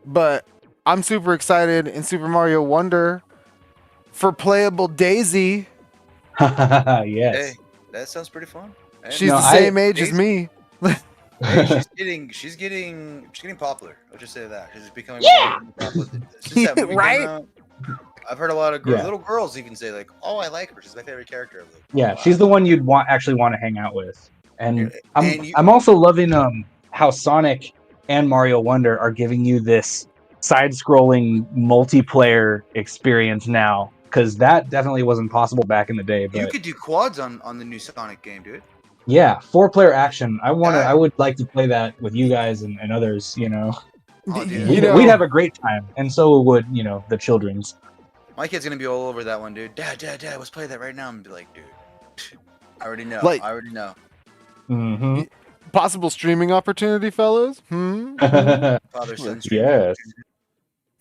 but I'm super excited in Super Mario Wonder for playable Daisy.
Yes.
Hey, that sounds pretty fun. Hey,
She's
No,
the same age as
Daisy-
me.
hey, she's getting popular. I'll just say that she's becoming more popular. Since that movie
Right?
came out, I've heard a lot of
Yeah.
little girls even say like, "Oh, I like her. She's my favorite character." Like,
Yeah,
wow.
she's the one you'd actually want to hang out with. And
And you-
I'm also loving how Sonic and Mario Wonder are giving you this side-scrolling multiplayer experience now, because that definitely wasn't possible back in the day.
You
But
could do quads on the new Sonic game, dude.
yeah, 4-player action. I
Yeah.
would like to play that with you guys and others.
Oh, dude.
We'd have a great time, and so would the children's.
My kid's gonna be all over that one, dude. Dad, let's play that right now. And be like, dude, I already know.
Like-
I already know.
Mm-hmm.
Possible streaming opportunity, fellas? Hmm?
Father son.
Yes.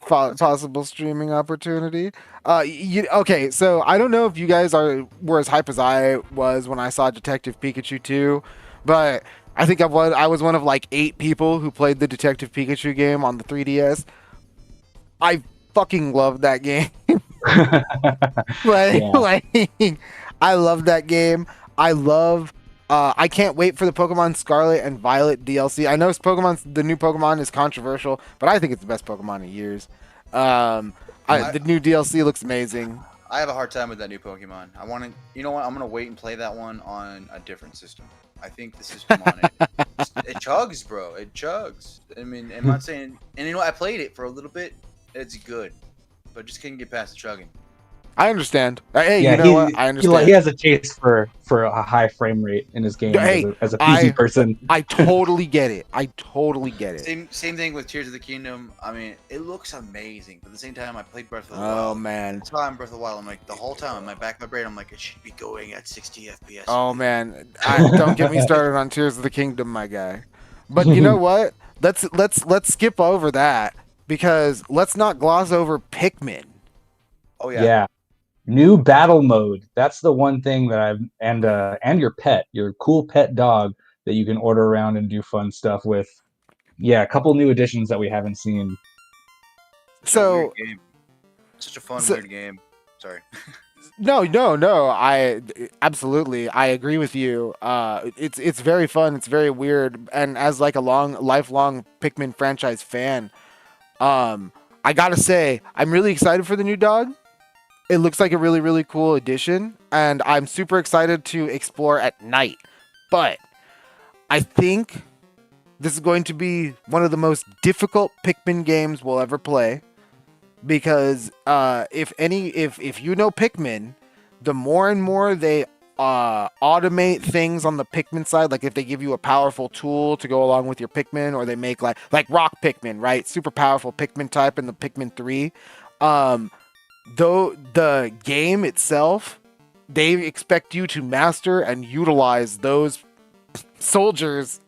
Possible streaming opportunity. Okay, so I don't know if you guys were as hype as I was when I saw Detective Pikachu 2, but I think I was one of like 8 people who played the Detective Pikachu game on the 3DS. I fucking love that game. I love that game. I can't wait for the Pokemon Scarlet and Violet DLC. I know the new Pokemon is controversial, but I think it's the best Pokemon in years. The new DLC looks amazing.
I have a hard time with that new Pokemon. I want to, you know what? I'm gonna wait and play that one on a different system. I think the system on it chugs, bro. It chugs. I mean, I'm not saying, and I played it for a little bit. It's good, but just couldn't get past the chugging.
I understand. Hey,
Yeah,
you know what? I understand.
He has a taste for a high frame rate in his game
Hey,
as a PC person.
I totally get it.
Same thing with Tears of the Kingdom. I mean, it looks amazing, but at the same time, I played Breath of the Wild.
Oh man.
The whole time Breath of the Wild, I'm like, the whole time, in my back of my brain, I'm like, it should be going at 60 FPS.
Oh man. Don't get me started on Tears of the Kingdom, my guy. But you know what? Let's skip over that because let's not gloss over Pikmin.
Oh
Yeah. New battle mode. That's the one thing that and your cool pet dog that you can order around and do fun stuff with. Yeah, a couple new additions that we haven't seen.
So
Such a fun, weird game. Sorry.
No. I absolutely I agree with you. It's very fun. It's very weird. And as like a lifelong Pikmin franchise fan, I gotta say I'm really excited for the new dog. It looks like a really, really cool addition, and I'm super excited to explore at night. But I think this is going to be one of the most difficult Pikmin games we'll ever play. Because if you know Pikmin, the more and more they automate things on the Pikmin side, like if they give you a powerful tool to go along with your Pikmin, or they make like rock Pikmin, right? Super powerful Pikmin type in the Pikmin 3. Though the game itself, they expect you to master and utilize those soldiers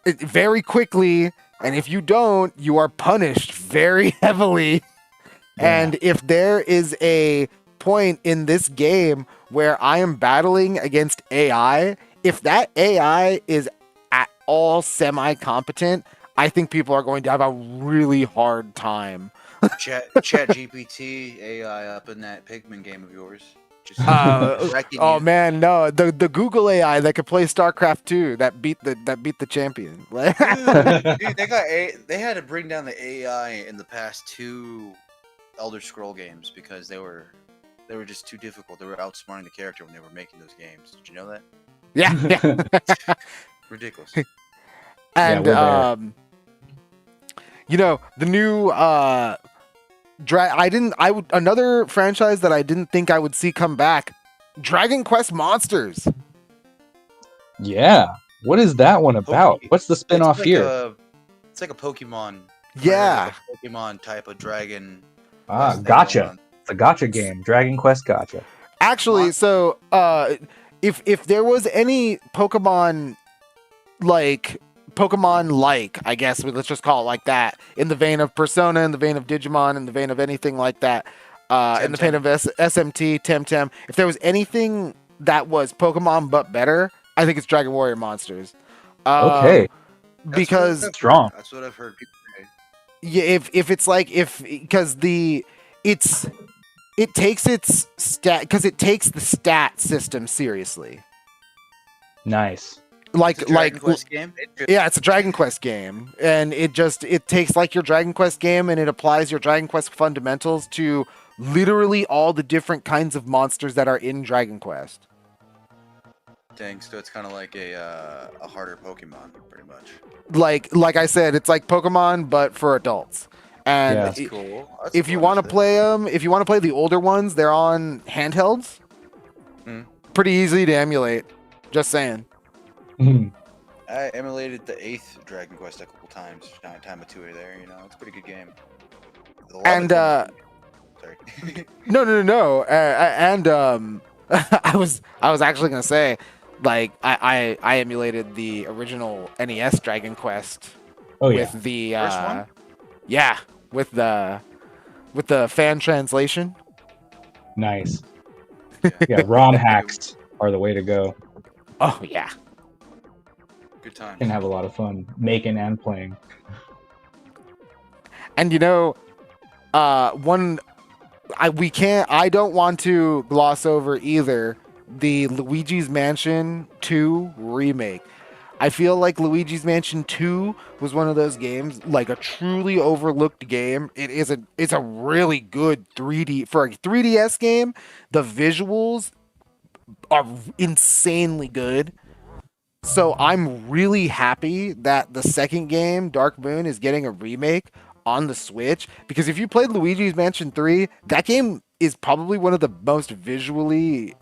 very quickly, and if you don't, you are punished very heavily.
Yeah.
And if there is a point in this game where I am battling against AI, if that AI is at all semi-competent, I think people are going to have a really hard time.
Chat GPT AI up in that Pikmin game of yours. Just wrecking
Oh
you.
man, no, the Google AI that could play StarCraft 2 that beat the champion.
Dude, they had to bring down the AI in the past 2 Elder Scroll games because they were just too difficult. They were outsmarting the character when they were making those games. Did you know that?
yeah.
Ridiculous.
And
we're there.
the new another franchise that I didn't think I would see come back, Dragon Quest Monsters.
Yeah. What is that one about? What's the spin-off
It's like
here?
It's like a Pokemon.
Yeah.
Like a Pokemon type of dragon.
Ah,
quest thing
gotcha.
going on.
It's a gotcha game. Dragon Quest gotcha.
Actually, so if there was any Pokemon like Pokemon-like, I guess. Let's just call it like that. In the vein of Persona, in the vein of Digimon, in the vein of anything like that. In the vein of SMT, Temtem. If there was anything that was Pokemon but better, I think it's Dragon Warrior Monsters.
Okay.
Because
Strong.
That's what I've heard people say.
yeah, if it's like because it takes its stat because it takes the stat system seriously.
Nice.
Like
It's a Dragon Quest game.
yeah, it's a Dragon Quest game, and it takes like your Dragon Quest game and it applies your Dragon Quest fundamentals to literally all the different kinds of monsters that are in Dragon Quest.
Dang, so it's kind of like a harder Pokemon, pretty much.
Like I said, it's like Pokemon but for adults. And
Yeah.
That's cool. That's
if you
cool,
want to
honestly.
play them, if you want to play the older ones, they're on handhelds.
Mm.
Pretty easy to emulate. Just saying.
I emulated the 8th Dragon Quest a couple times. Time of two there, you know, it's a pretty good game. The 11th
And
sorry.
no. And I was actually gonna say, like I emulated the original NES Dragon Quest
Oh yeah.
with the
First one?
yeah, with the fan translation.
Nice. Yeah, ROM hacks are the way to go.
Oh yeah.
Good times.
Can have a lot of fun making and playing.
And you know, I don't want to gloss over either the Luigi's Mansion 2 remake. I feel like Luigi's Mansion 2 was one of those games, like a truly overlooked game. It's a really good 3D for a 3DS game. The visuals are insanely good. So I'm really happy that the second game, Dark Moon, is getting a remake on the Switch, because if you played Luigi's Mansion 3, that game is probably one of the most visually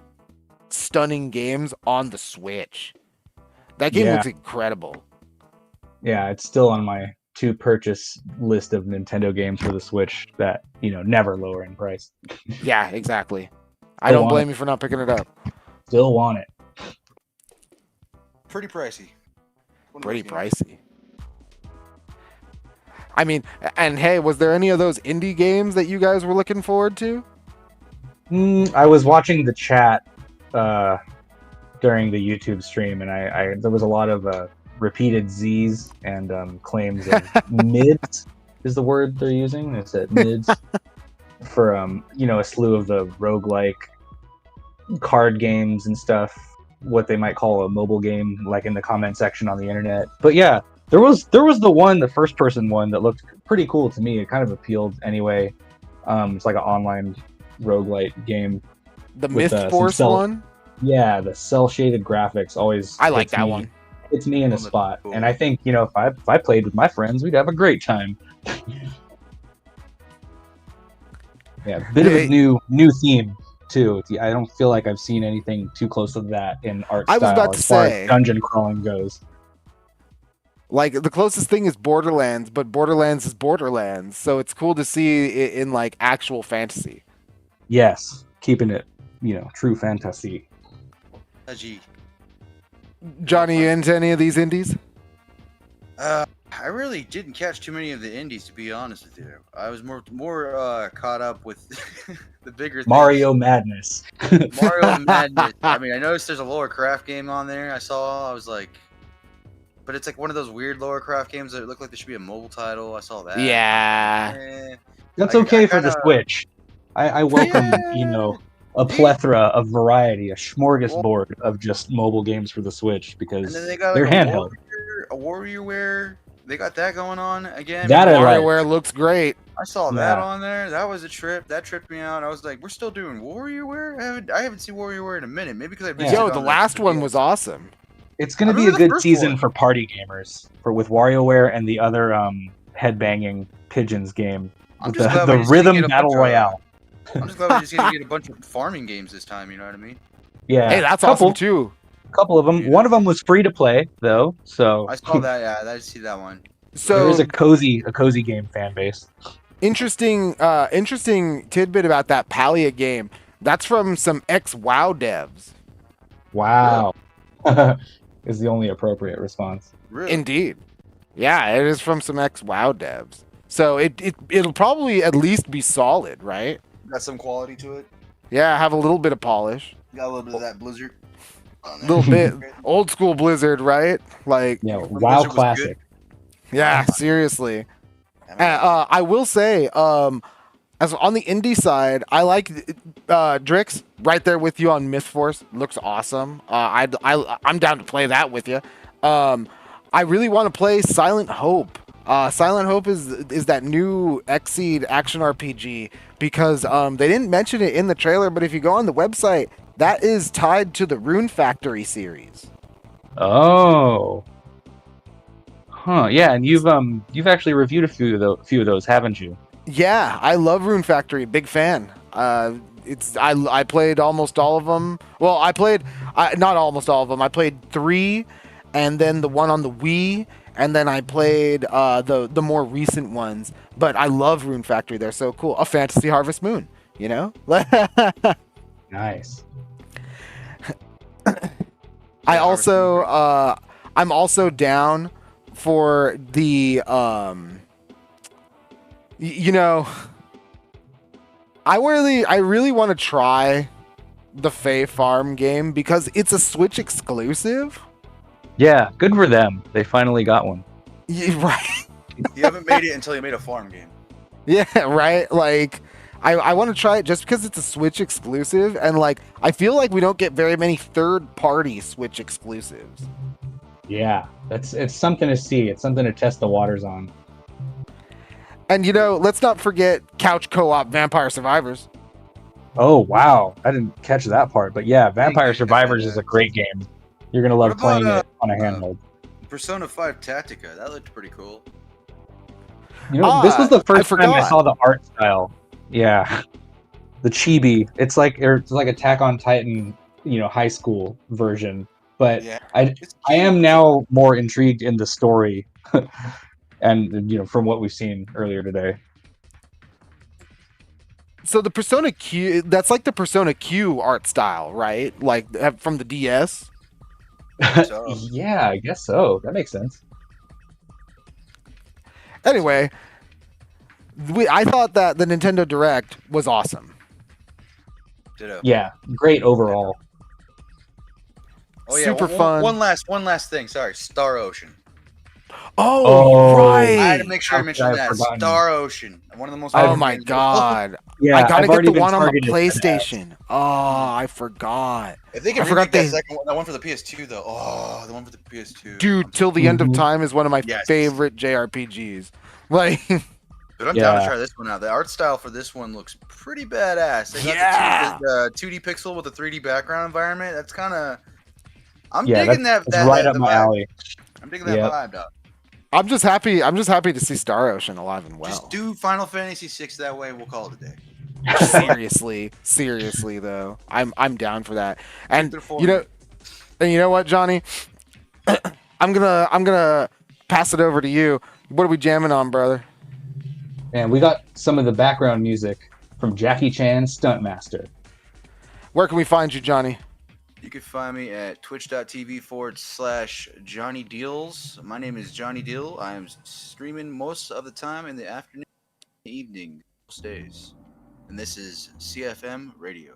stunning games on the Switch. That game
Yeah.
looks incredible.
Yeah, it's still on my to purchase list of Nintendo games for the Switch that, never lower in price.
Yeah, exactly. I
Still
don't
want
blame
it.
you for not picking it up.
Still want it.
Pretty pricey. One of
Pretty
those games.
pricey. I mean, and hey, was there any of those indie games that you guys were looking forward to?
I was watching the chat during the YouTube stream, and I there was a lot of repeated Z's and claims of mids is the word they're using. It's at mids for a slew of the roguelike card games and stuff, what they might call a mobile game, like in the comment section on the internet. But yeah, there was the first person one that looked pretty cool to me. It kind of appealed anyway. It's like an online roguelike game.
The
With,
Myth
some
Force
cell-
one?
Yeah, the cell shaded graphics always.
I like
hits
that
me-
one.
Hits me in a
One that's
spot,
cool.
and I think if I played with my friends, we'd have a great time. Yeah, bit of a new theme too. I don't feel like I've seen anything too close to that in art
I was
style
about to
as far
say.
as dungeon crawling goes.
Like, the closest thing is Borderlands, but Borderlands is Borderlands, so it's cool to see it in like actual fantasy.
Yes, keeping it, true fantasy.
Gee.
Johnny, you into any of these indies?
I really didn't catch too many of the indies, to be honest with you. I was more caught up with the bigger things.
Mario Madness.
Mario Madness. I mean, I noticed there's a Lower Craft game on there. I was like, but it's like one of those weird Lower Craft games that look like there should be a mobile title. I saw that.
Yeah.
Eh.
That's
I
okay for the
kinda-
Switch. I welcome, a plethora of variety, a smorgasbord of just mobile games for the Switch
And
because
then they got
they're
like
handheld.
a WarriorWare. They got that going on again.
That I like.
WarioWare looks great.
I saw that
Yeah.
on there. That was a trip. That tripped me out. I was like, we're still doing WarriorWare? I haven't seen WarriorWare in a minute. Maybe because I missed
Yo,
it
the
on
last one
3DS.
was awesome.
It's going
I
to be a
remember the
good
first
season
one.
for party gamers with WarioWare and the other headbanging pigeons game.
I'm
With
just glad we
the
just didn't
Rhythm
get a
Battle
bunch of-
Royale.
I'm just glad we just gonna get a bunch of farming games this time. You know what I mean?
Yeah,
Hey, that's
couple,
awesome too.
Couple of them.
Yeah.
One of them was free to play though, so
I saw that. Yeah, I did see that one.
there
So
is a cozy game fan base.
interesting tidbit about that Palia game. That's from some ex-WoW devs.
Wow. is the only appropriate response.
Really?
Indeed. Yeah, it is from some ex-WoW devs. So it'll probably at least be solid, right?
Got some quality to it.
Yeah, have a little bit of polish.
Got a little bit of that Blizzard.
A little bit old school Blizzard, right? Like,
Yeah,
When
WoW
Blizzard was
classic.
yeah, seriously. I will say, as on the indie side, I like Drix right there with you on Myth Force. Looks awesome. I'm down to play that with you. I really want to play Silent Hope. Silent Hope is that new Xseed action RPG because they didn't mention it in the trailer, but if you go on the website, that is tied to the Rune Factory series.
Oh. Huh. Yeah, and you've actually reviewed a few of those, haven't you?
Yeah, I love Rune Factory. Big fan. I played almost all of them. Well, I played not almost all of them. I played 3, and then the one on the Wii, and then I played the more recent ones. But I love Rune Factory. They're so cool. A Fantasy Harvest Moon, you know.
Nice.
I'm also down for the you know, I really want to try the Fae Farm game because it's a Switch exclusive.
Yeah, good for them. They finally got one.
Yeah, right.
You haven't made it until you made a farm game.
Yeah, right. Like, I want to try it just because it's a Switch exclusive, and like I feel like we don't get very many third-party Switch exclusives.
Yeah, it's something to see. It's something to test the waters on.
And you know, let's not forget couch co-op Vampire Survivors.
Oh wow, I didn't catch that part, but yeah, Vampire Survivors is a great game. You're gonna love
What about,
playing it on a handheld.
Persona 5 Tactica. That looked pretty cool.
You know, this was the first time I
forgot.
saw the art style. Yeah, the chibi. It's like Attack on Titan, you know, high school version. But
Yeah.
I am now more intrigued in the story, and you know, from what we've seen earlier today.
So the Persona Q, that's like the Persona Q art style, right? Like from the DS.
So,
Yeah, I guess so. That makes sense.
Anyway, I thought that the Nintendo Direct was awesome.
ditto.
Yeah, great overall.
Oh yeah,
Super
one-
fun.
One last thing. Sorry, Star Ocean.
Oh,
right.
I had to
right.
make sure I
How could
mentioned
I have
that.
forgotten?
Star Ocean. One of the most.
Oh
popular
my
games.
god.
Yeah,
I gotta
I've
get
already
the
been
one on the
targeted for that.
PlayStation. Oh, I forgot.
If they
I
can
forgot
remake
they-
that second one, that one for the PS2 though. Oh, the one for the PS2.
Dude, Till the End of
Mhm.
Time is one of my
Yes.
favorite JRPGs. Like,
Dude, I'm down to
Yeah.
try this one out. The art style for this one looks pretty badass. They got
Yeah.
the 2D pixel with the 3D background environment. That's kind of. I'm
Yeah,
digging that.
It's right up
the
my
vibe.
alley.
I'm digging that
Yep.
vibe, dog.
I'm just happy to see Star Ocean alive and well.
Just do Final Fantasy VI that way. We'll call it a day.
seriously though, I'm down for that. And
They're for
you know what, Johnny, I'm gonna pass it over to you. What are we jamming on, brother?
And we got some of the background music from Jackie Chan Stuntmaster.
Where can we find you, Johnny?
You can find me at twitch.tv/Johnny Deals. My name is Johnny Deal. I am streaming most of the time in the afternoon, evening, most days. And this is CFM Radio.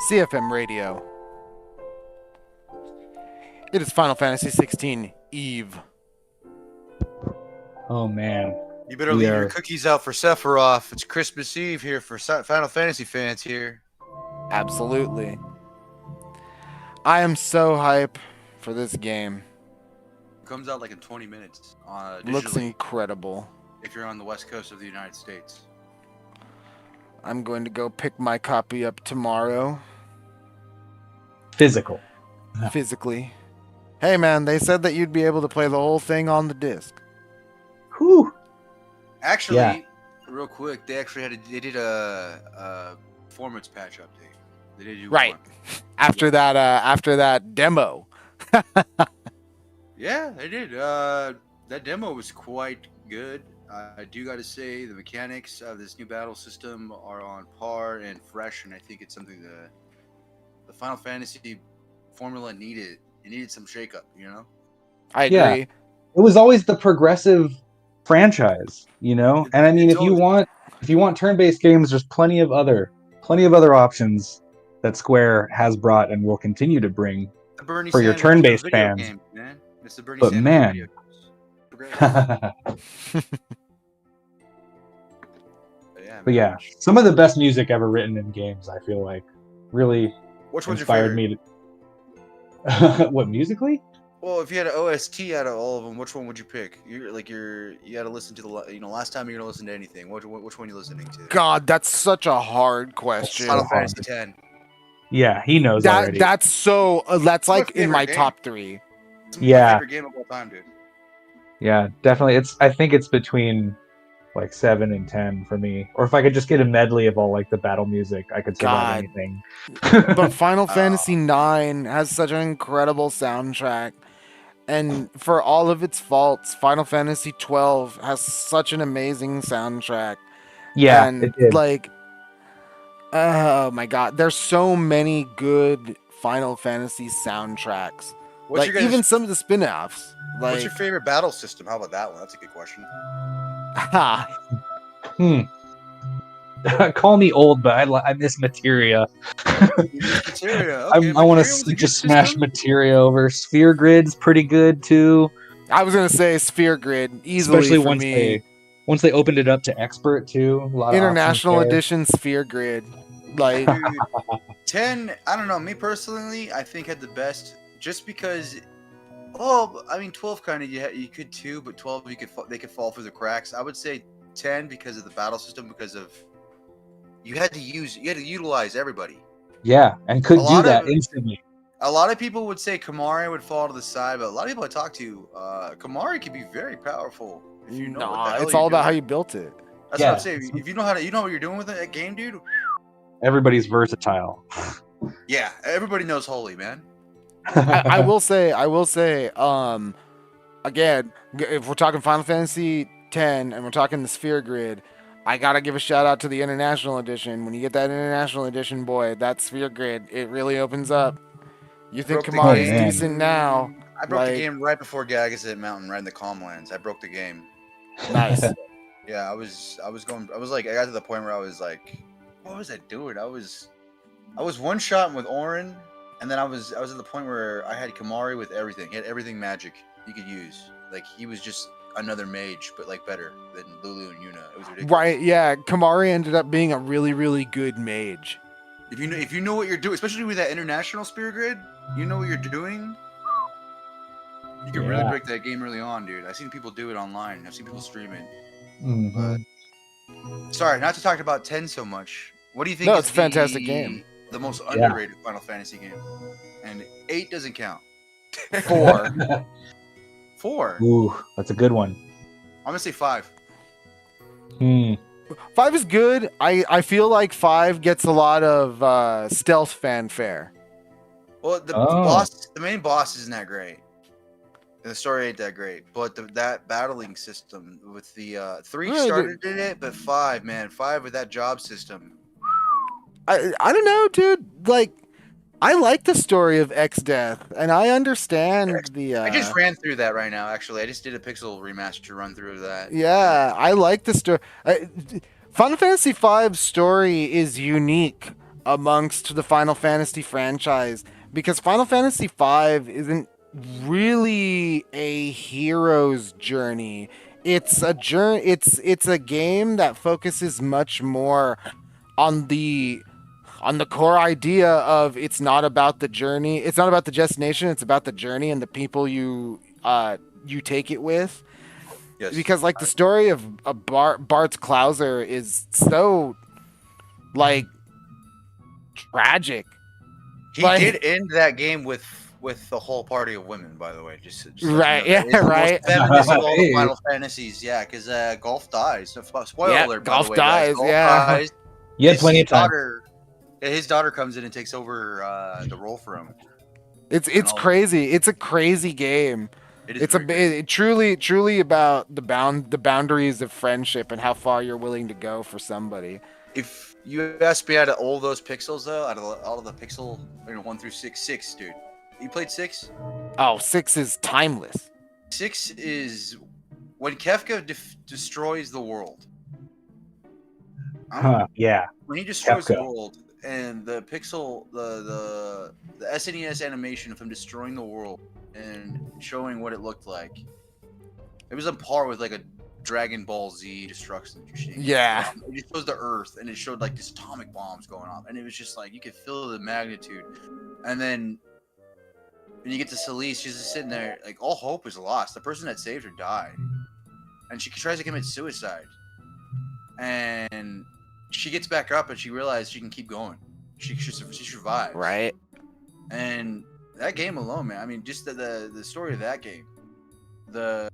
CFM Radio. It is Final Fantasy 16 Eve.
Oh man.
You better
We
leave
are-
your cookies out for Sephiroth. It's Christmas Eve here for Final Fantasy fans here.
Absolutely. I am so hype for this game.
It comes out like in 20 minutes.
Looks
Digitally,
incredible.
if you're on the west coast of the United States.
I'm going to go pick my copy up tomorrow,
Physical.
physically. Hey man, they said that you'd be able to play the whole thing on the disc.
Whew.
Actually,
Yeah.
real quick, they actually did a performance patch update. They did do
Right.
one.
After that demo.
Yeah, they did. That demo was quite good. I do got to say the mechanics of this new battle system are on par and fresh, and I think it's something the Final Fantasy formula needed. It needed some shakeup, you know.
I
Yeah.
agree.
It was always the progressive franchise, you know? And I mean,
It's
if you
always-
want turn-based games, there's plenty of other options that Square has brought and will continue to bring.
The Bernie
For your
Sanders
turn-based
video
fans.
game, man. It's the Bernie
But
Sanders
man.
video games. Great.
But yeah, some of the best music ever written in games, I feel like, really
Which one's your
inspired
favorite?
me to. What, musically?
Well, if you had an OST out of all of them, which one would you pick? You got to listen to last time you're gonna listen to anything. Which one are you listening to?
God, that's such a hard question.
Final
so
Fantasy
hard.
X.
Yeah, he knows already.
That's so. That's
my
like in my
favorite game.
top 3.
It's
Yeah.
my favorite game of all time, dude.
Yeah, definitely. I think it's between like 7 and 10 for me. Or if I could just get a medley of all like the battle music, I could survive
God.
anything.
But Final Fantasy IX has such an incredible soundtrack. And for all of its faults, Final Fantasy 12 has such an amazing soundtrack.
Yeah,
and
it did.
like, oh my god, there's so many good Final Fantasy soundtracks.
What's
Like
your guys'
even some of the spin-offs. Like,
What's your favorite battle system? How about that one? That's a good question.
Call me old, but I miss materia.
Materia.
I
Okay,
want
Materia
to
was a good
just smash
system.
materia over. Sphere Grid's pretty good too.
I was gonna say Sphere Grid easily
Especially
for
once
me.
they opened it up to expert too. A lot of
International
options there.
Edition Sphere Grid. Like,
Dude, 10, I don't know. Me personally, I think had the best just because. Oh, I mean, 12 kind of you could too, but 12 they could fall through the cracks. I would say 10 because of the battle system, because of you had to utilize everybody.
Yeah, and could
A
do
lot
that
of-
instantly.
A lot of people would say Kamari would fall to the side, but a lot of people I talk to, Kamari can be very powerful if you know what the hell
it's
you're
all about how
doing.
you built it.
That's
Yeah.
what I'm saying. If you know what you're doing with that game, dude.
Everybody's versatile.
Yeah, everybody knows Holy, man.
I will say, again, if we're talking Final Fantasy X and we're talking the Sphere Grid, I gotta give a shout out to the International Edition. When you get that International Edition, boy, that Sphere Grid, it really opens up. You think
Broke the
Kamari's
game.
decent now?
I broke
Like-
the game right before Gagazet Mountain, right in the Calmlands. I broke the game.
Nice.
Yeah, I got to the point where I was like, what was I doing? I was one shot with Orin, and then I was at the point where I had Kamari with everything. He had everything magic you could use. Like he was just another mage, but like better than Lulu and Yuna. It was ridiculous.
Right? Yeah, Kamari ended up being a really, really good mage.
If you know what you're doing, especially with that international Spear Grid, you know what you're doing. You can really
Yeah.
break that game early on, dude. I've seen people do it online. I've seen people stream it.
Mhm.
Sorry, not to talk about 10 so much. What do you think?
No,
is
it's a fantastic game.
The most
Yeah.
underrated Final Fantasy game, and 8 doesn't count.
4.
4.
Ooh, that's a good one.
I'm gonna say 5.
Hmm.
5 is good. I feel like 5 gets a lot of stealth fanfare.
Well, the
Oh.
main boss isn't that great. And the story ain't that great, but that battling system with the 3
Yeah,
started in it, but 5, man, 5 with that job system.
I don't know, dude. Like, I like the story of X Death, and I understand the.
I just ran through that right now. Actually, I just did a pixel remaster run through of that.
Yeah, I like the story. Final Fantasy V's story is unique. amongst the Final Fantasy franchise, because Final Fantasy V isn't really a hero's journey. It's a journey. It's a game that focuses much more on the core idea of it's not about the journey. It's not about the destination. It's about the journey and the people you take it with.
Yes.
Because like the story of Bart's Clouser is so like tragic.
He
Like-
did end that game with the whole party of women, by the way. Just
Right,
you know,
yeah,
it's the most
right.
feminist of all the
Hey.
Final Fantasies, yeah, because Golf dies. So, spoiler
Yeah,
alert, by
Golf
the way, guys.
dies,
Golf
yeah.
dies.
You had plenty of time.
His daughter comes in and takes over the role for him.
It's
all-
crazy. It's a crazy game.
It is
It's
very crazy.
truly about the boundaries of friendship and how far you're willing to go for somebody.
If you ask me out of all those pixels, though, out of all of the pixel, 1 through 6, dude. You played 6?
Oh, 6 is timeless.
6 is when Kefka destroys the world.
Yeah.
When he destroys the
Kefka.
world and the pixel, the SNES animation of him destroying the world and showing what it looked like, it was on par with like a Dragon Ball Z destruction machine.
Yeah.
It just shows the Earth and it showed like this atomic bombs going off, and it was just like you could feel the magnitude. And then when you get to Celeste, she's just sitting there like all hope is lost. The person that saved her died, and she tries to commit suicide. And she gets back up and she realizes she can keep going. She survives.
Right.
And that game alone, man. I mean, just the story of that game, the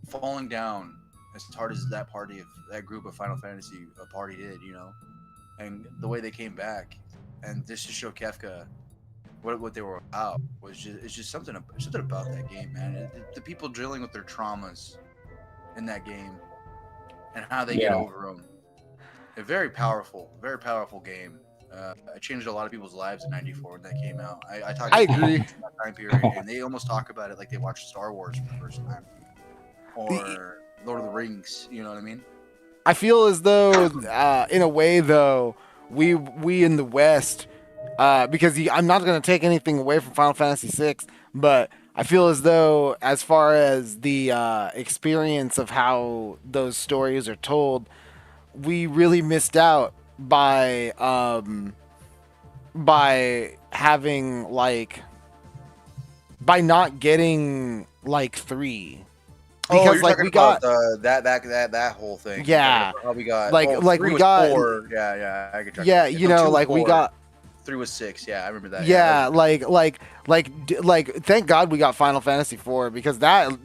falling down as hard as that group of Final Fantasy party did, and the way they came back, and just to show Kefka what they were about it's just something about that game, man. The people dealing with their traumas in that game and how they get over them. A very powerful game. It changed a lot of people's lives in '94 when that came out.
I agree.
That time period, and they almost talk about it like they watched Star Wars for the first time, or Lord of the Rings. You know what I mean?
I feel as though, in a way, though, we in the West, because I'm not going to take anything away from Final Fantasy VI, but I feel as though, as far as the experience of how those stories are told, we really missed out by having by not getting 3. Because
you're talking
we got
about that whole thing.
Yeah.
How we got
3
we
was
got
4.
Yeah. I could
Yeah, you know,
2 was
we
4,
got
3 was 6. Yeah, I remember that.
Yeah, thank God we got Final Fantasy IV, because that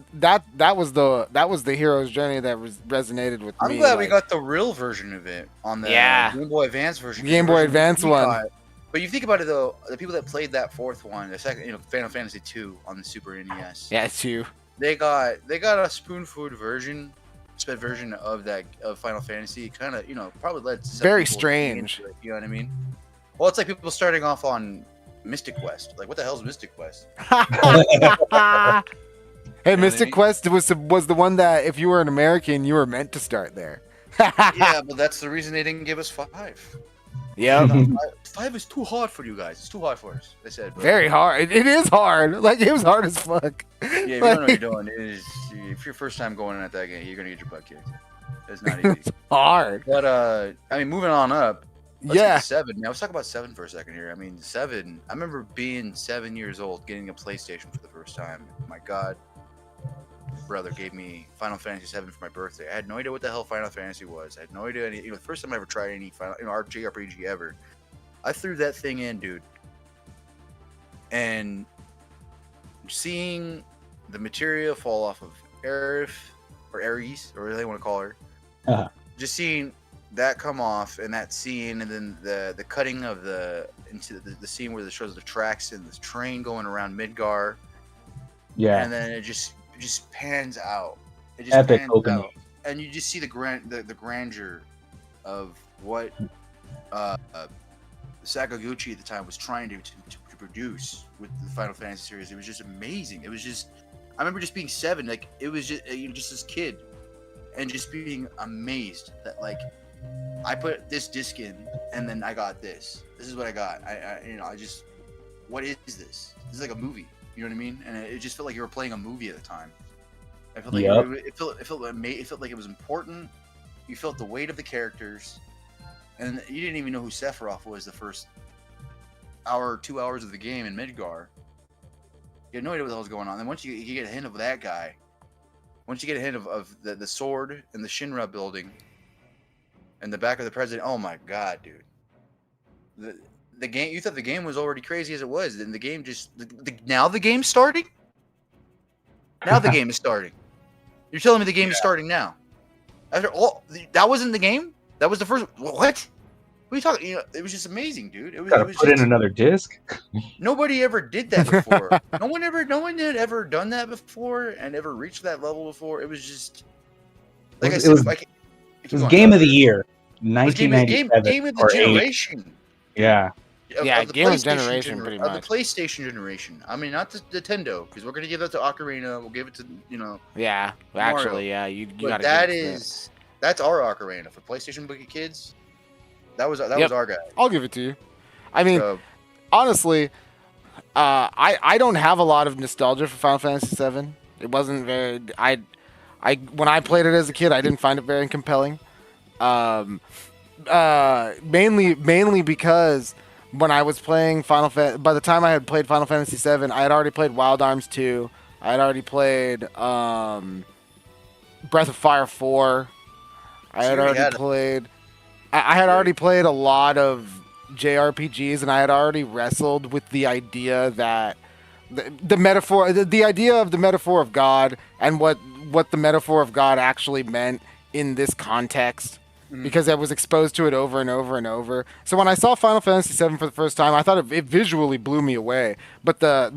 was the hero's journey that resonated with me.
I'm glad we got the real version of it on the Game Boy Advance version.
Game Boy Advance one.
But you think about it though, the people that played that fourth one, the second, Final Fantasy II on the Super NES.
Yeah, too.
They got a spoon-fed version of Final Fantasy. Kind of, probably led to some
Very
people
strange.
into it, you know what I mean? Well, it's like people starting off on Mystic Quest. Like, what the hell is Mystic Quest?
Hey,
I
Mystic
mean?
Quest was the one that if you were an American, you were meant to start there.
Yeah, but that's the reason they didn't give us 5.
Yep.
5 is too hard for you guys. It's too hard for us. They said. But,
Very hard. It is hard. Like, it was hard as fuck.
yeah, if you don't know what you're doing, if you're first time going in at that game, you're gonna get your butt kicked. It's not easy.
It's hard.
But I mean, moving on up. Let's
Yeah.
get to 7. Now let's talk about 7 for a second here. I mean, 7. I remember being 7 years old, getting a PlayStation for the first time. My God, brother gave me Final Fantasy 7 for my birthday. I had no idea what the hell Final Fantasy was. I had no idea the first time I ever tried any Final JRPG ever. I threw that thing in, dude, and seeing the materia fall off of Aerith or Ares or whatever they want to call her, just seeing that come off and that scene, and then the cutting of into the scene where it shows the tracks and this train going around Midgar, and then it just pans out. It just
Epic
pans
opening.
out, and you just see the grandeur of what Sakaguchi at the time was trying to produce with the Final Fantasy series. It was just amazing. It was just, I remember just being 7, like it was just this kid, and just being amazed that I put this disc in, and then I got this. This is what I got. I just, what is this? This is like a movie. You know what I mean? And it just felt like you were playing a movie at the time. I felt like
Yep.
it felt like it was important. You felt the weight of the characters, and you didn't even know who Sephiroth was the first hour, 2 hours of the game in Midgar. You had no idea what the hell was going on. And once you get a hint of that guy, once you get a hint of the sword and the Shinra building, and the back of the president, oh my god, dude! The game, you thought the game was already crazy as it was, and the game just now the game's starting. Now the game is starting. You're telling me the game is starting now? After all, that wasn't the game. That was the first. What? What are you talking? You know, it was just amazing, dude. It was.
Gotta
It was
put
just,
in another disc.
nobody ever did that before. No one had ever done that before and ever reached that level before. It was just like
It
I
was-
said. Like,
It was Game of the Year,
It was game
1997
of the
or 8.
generation.
Yeah.
Yeah,
the
game of
PlayStation
generation, pretty
of the
much.
PlayStation generation. I mean, not the Nintendo, because we're gonna give that to Ocarina. We'll give it to
Yeah,
Mario.
actually, yeah, you
But
gotta.
that
give it to
is that's our Ocarina for PlayStation Bookie Kids. That was
Yep.
our guy.
I'll give it to you. I mean,
So,
honestly, I don't have a lot of nostalgia for Final Fantasy VII. It wasn't very. I when I played it as a kid, I didn't find it very compelling. Mainly because when I was playing by the time I had played Final Fantasy VII, I had already played Wild Arms 2. I had already played Breath of Fire 4. I
So
had
you already
already
had it.
played. I had already played a lot of JRPGs, and I had already wrestled with the idea that the metaphor, the idea of the metaphor of God, and what the metaphor of God actually meant in this context, because I was exposed to it over and over and over. So when I saw Final Fantasy VII for the first time, I thought it visually blew me away. But the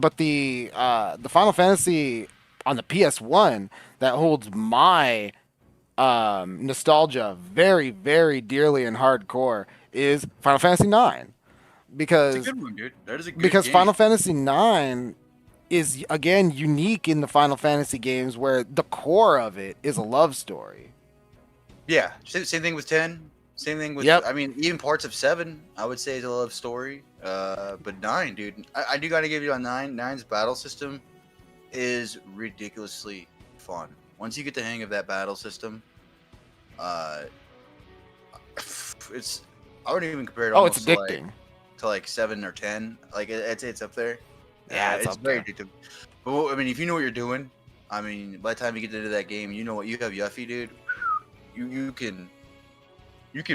Final Fantasy on the PS1 that holds my nostalgia very, very dearly and hardcore is Final Fantasy IX, because
it's a good one, dude. That is a good
because
game.
Final Fantasy IX is again unique in the Final Fantasy games, where the core of it is a love story.
Yeah, same thing with 10. Same thing with.
Yep.
I mean, even parts of 7, I would say is a love story. But 9, dude, I do gotta give you on 9. 9's battle system is ridiculously fun. Once you get the hang of that battle system, it's. I wouldn't even compare it.
Oh, it's
almost to, like,
addicting.
to like 7 or 10. Like it's up there.
Yeah, it's
it's
up
very
there.
addictive. But I mean, if you know what you're doing, I mean, by the time you get into that game, you know what you have Yuffie, dude. You can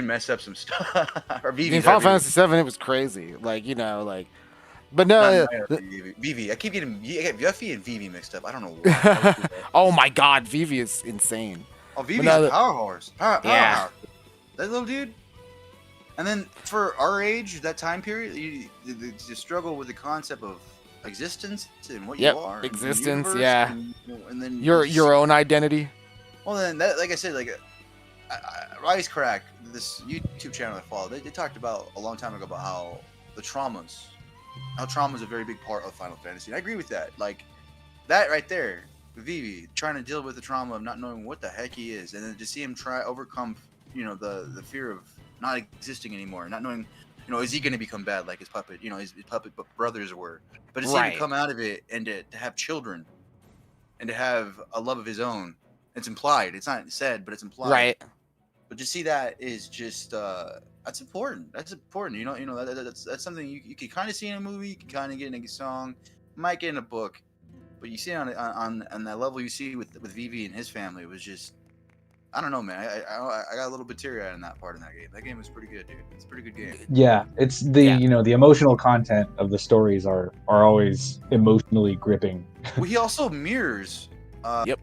mess up some stuff. Or
I mean,
Vivi's
Final
everywhere.
Fantasy VII, it was crazy. But no.
Not Vivi. I keep getting Yuffie and Vivi mixed up. I don't know why. I would do that.
Oh my God, Vivi is insane.
Oh, Vivi's
no,
a power horse.
Yeah.
Powerhouse. That little dude. And then for our age, that time period, you struggle with the concept of existence and what
Yep,
you are. and the
existence,
universe,
yeah.
And then
Your own identity.
Well, then, that, like I said, like Rise Crack, this YouTube channel I follow, they talked about a long time ago about how trauma is a very big part of Final Fantasy. And I agree with that. Like that right there, Vivi trying to deal with the trauma of not knowing what the heck he is, and then to see him try overcome, the fear of not existing anymore, not knowing, is he going to become bad like his puppet? His puppet brothers were. But to see him come out of it and to have children, and to have a love of his own. It's implied. It's not said, but it's implied.
Right.
But to see that is just that's important. That's important. That's something you can kind of see in a movie. You can kind of get in a song. Might get in a book, but you see on that level you see with Vivi and his family, it was just, I don't know, man. I got a little bit teary-eyed in that part of that game. That game was pretty good, dude. It's a pretty good game.
Yeah, it's the the emotional content of the stories are always emotionally gripping.
Well, he also mirrors.
Yep.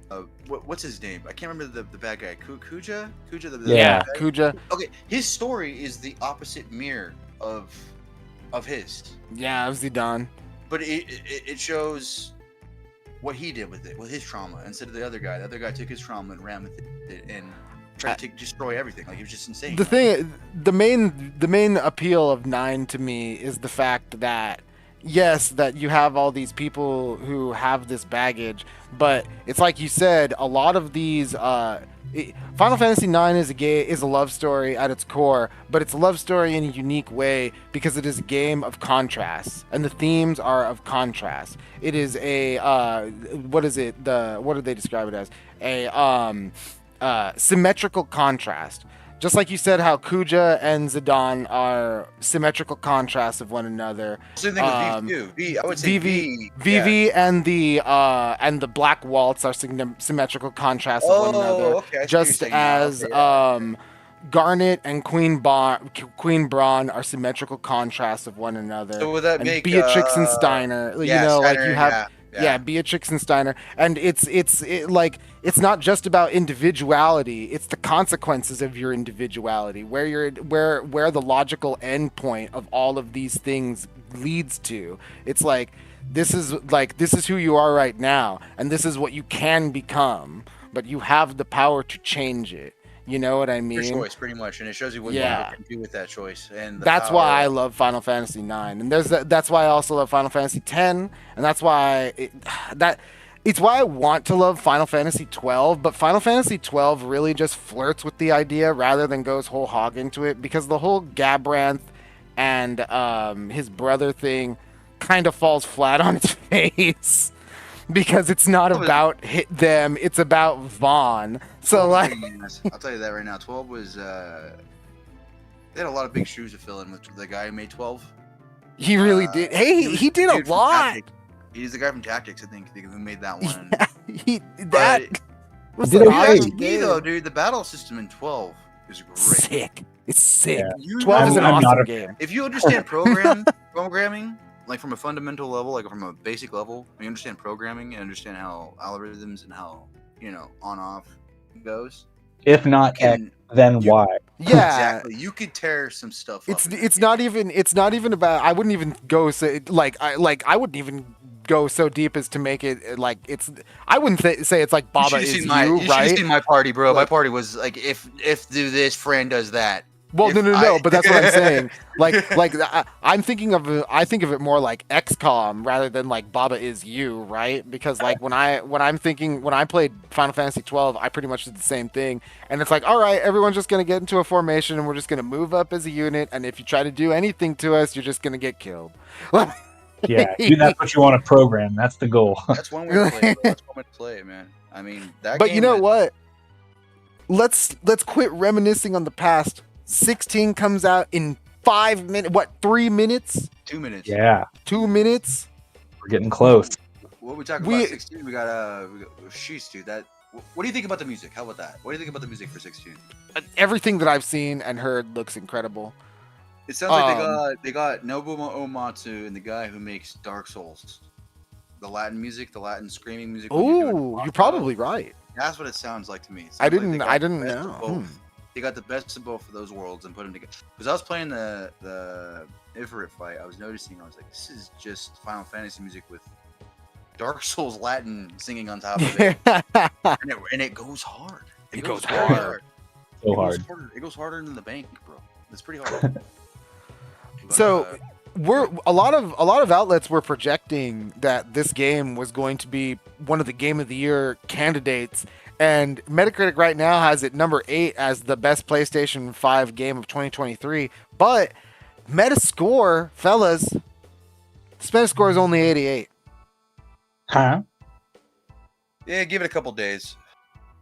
What's his name? I can't remember the bad guy. Kuja.
Yeah.
bad guy?
Kuja.
Okay, his story is the opposite mirror of his,
Yeah, it was Zidane.
but it shows what he did with it, with his trauma, instead of the other guy. The other guy took his trauma and ran with it and tried to destroy everything. Like, he was just insane.
The main appeal of 9 to me is the fact that yes, that you have all these people who have this baggage, but it's like you said, a lot of these Final Fantasy IX is a love story at its core, but it's a love story in a unique way because it is a game of contrasts, and the themes are of contrast. It is a what do they describe it as? A symmetrical contrast. Just like you said, how Kuja and Zidane are symmetrical contrasts of one another.
Same thing with V too. V, I would say V.
Vivi and the Black Waltz are symmetrical contrasts of one another.
Okay. I see what
Just
you're saying now.
as
Okay, yeah.
Garnet and Queen Braun are symmetrical contrasts of one another.
So would that
and
make
Beatrix and Steiner,
yeah,
you know, like
Steiner,
you have Beatrix and Steiner, and it's not just about individuality; it's the consequences of your individuality, where the logical endpoint of all of these things leads to. It's like this is who you are right now, and this is what you can become, but you have the power to change it. You know what I mean?
Your choice, pretty much, and it shows you what you can do with that choice. And
that's why I love Final Fantasy IX, and that's why I also love Final Fantasy X, and that's why it's why I want to love Final Fantasy XII. But Final Fantasy XII really just flirts with the idea rather than goes whole hog into it, because the whole Gabranth and his brother thing kind of falls flat on its face. Because it's not about them, it's about Vaughn. So like,
I'll tell you that right now. 12 was they had a lot of big shoes to fill in with the guy who made 12.
He really did. Hey, he did a lot.
He's the guy from Tactics, I think, who made that one.
That was
did
an
okay.
awesome game.
though, dude. The battle system in 12 is great.
Sick. It's sick.
Yeah.
12 is an
I'm not
awesome
a-
game.
If you understand programming, like from a fundamental level, like from a basic level, you understand programming and understand how algorithms and how, on-off goes.
If not X, then Y.
Yeah.
Exactly. You could tear some stuff up.
It's not even about. I wouldn't even go I wouldn't even go so deep as to make it like it's. I wouldn't say it's like Baba is you,
You should have
right?
seen my party, bro. My
Like-
party was like, if do this, Fran does that.
Well,
If
no,
I-
but that's what I'm saying. I think of it more like XCOM rather than like Baba is you, right? Because like when I played Final Fantasy 12, I pretty much did the same thing, and it's like, all right, everyone's just gonna get into a formation, and we're just gonna move up as a unit, and if you try to do anything to us, you're just gonna get killed.
Yeah, dude, that's what you want to program. That's the goal.
That's one way to play it, bro. That's one way to play it, man. I mean, that
But
game
you know
is-
what? Let's quit reminiscing on the past. 16 comes out in 5 minutes. What? 3 minutes?
2 minutes.
Yeah,
2 minutes?
we're getting close.
What we talking
We-
about 16? We got sheesh, dude. What do you think about the music? How about that? What do you think about the music for 16?
Everything that I've seen and heard looks incredible.
It sounds like they got Nobuo Uematsu and the guy who makes Dark Souls. The Latin music, the Latin screaming music. when you're doing
Ooh,
boss
you're probably
battles.
right.
That's what it sounds like to me. It sounds
I
like
didn't-
they got
I
the
didn't
best of
know.
both. They got the best of both of those worlds and put them together. Because I was playing the Ifrit fight, I was noticing, I was like, this is just Final Fantasy music with Dark Souls Latin singing on top of it. And it goes hard.
It goes
very
hard.
So
It goes
hard.
harder. It goes harder than the bank, bro. It's pretty hard. But,
So we're a lot of outlets were projecting that this game was going to be one of the Game of the Year candidates, and Metacritic right now has it number 8 as the best PlayStation 5 game of 2023. But Metascore, fellas, this Metascore is only 88.
Huh?
yeah, give it a couple days.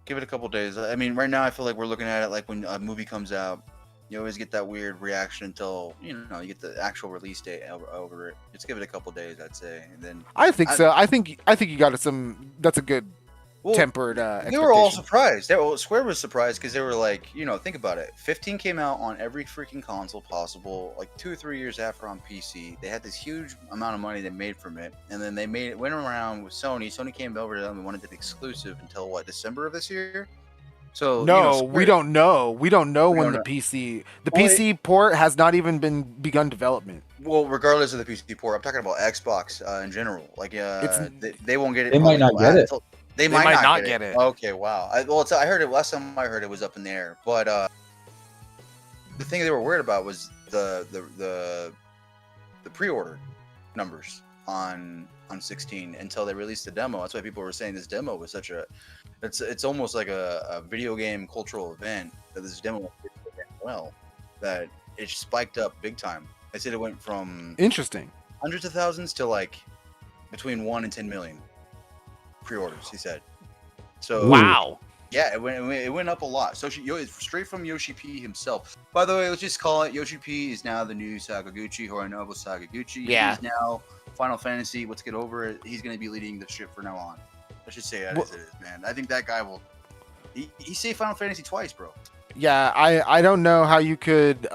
Give it a couple days. I mean, right now I feel like we're looking at it like when a movie comes out. You always get that weird reaction until you get the actual release date over it. Just give it a couple days, I'd say, and then
I think so. I think you got some. That's a good
well,
tempered.
They were all
expectation.
surprised. Square was surprised because they were like, think about it. 15 came out on every freaking console possible, like 2 or 3 years after on PC. They had this huge amount of money they made from it, and then they went around with Sony. Sony came over to them and wanted it exclusive until what, December of this year? So
No, we don't know. We don't know when
don't
the
know.
PC
Well,
PC port has not even begun development.
Well, regardless of the PC port, I'm talking about Xbox in general. Like, they won't get it.
They might not get it.
They
might
might
not
not
get it.
Okay, wow. I heard it last time. I heard it was up in the air, but the thing they were worried about was the pre-order. numbers on 16 until they released the demo. That's why people were saying this demo was such a it's almost like a video game cultural event that this demo did so damn well that it spiked up big time. They said it went from
Interesting.
hundreds of thousands to like between 1 and 10 million pre-orders, he said. So
Wow.
yeah, it went up a lot. So it's straight from Yoshi P himself. By the way, let's just call it Yoshi P is now the new Sakaguchi, Horinobu Sakaguchi.
Yeah.
He's now Final Fantasy. Let's get over it. He's going to be leading the ship from now on. Let's just say that as it is, man. I think that guy will. He saved Final Fantasy twice, bro.
Yeah, I don't know how you could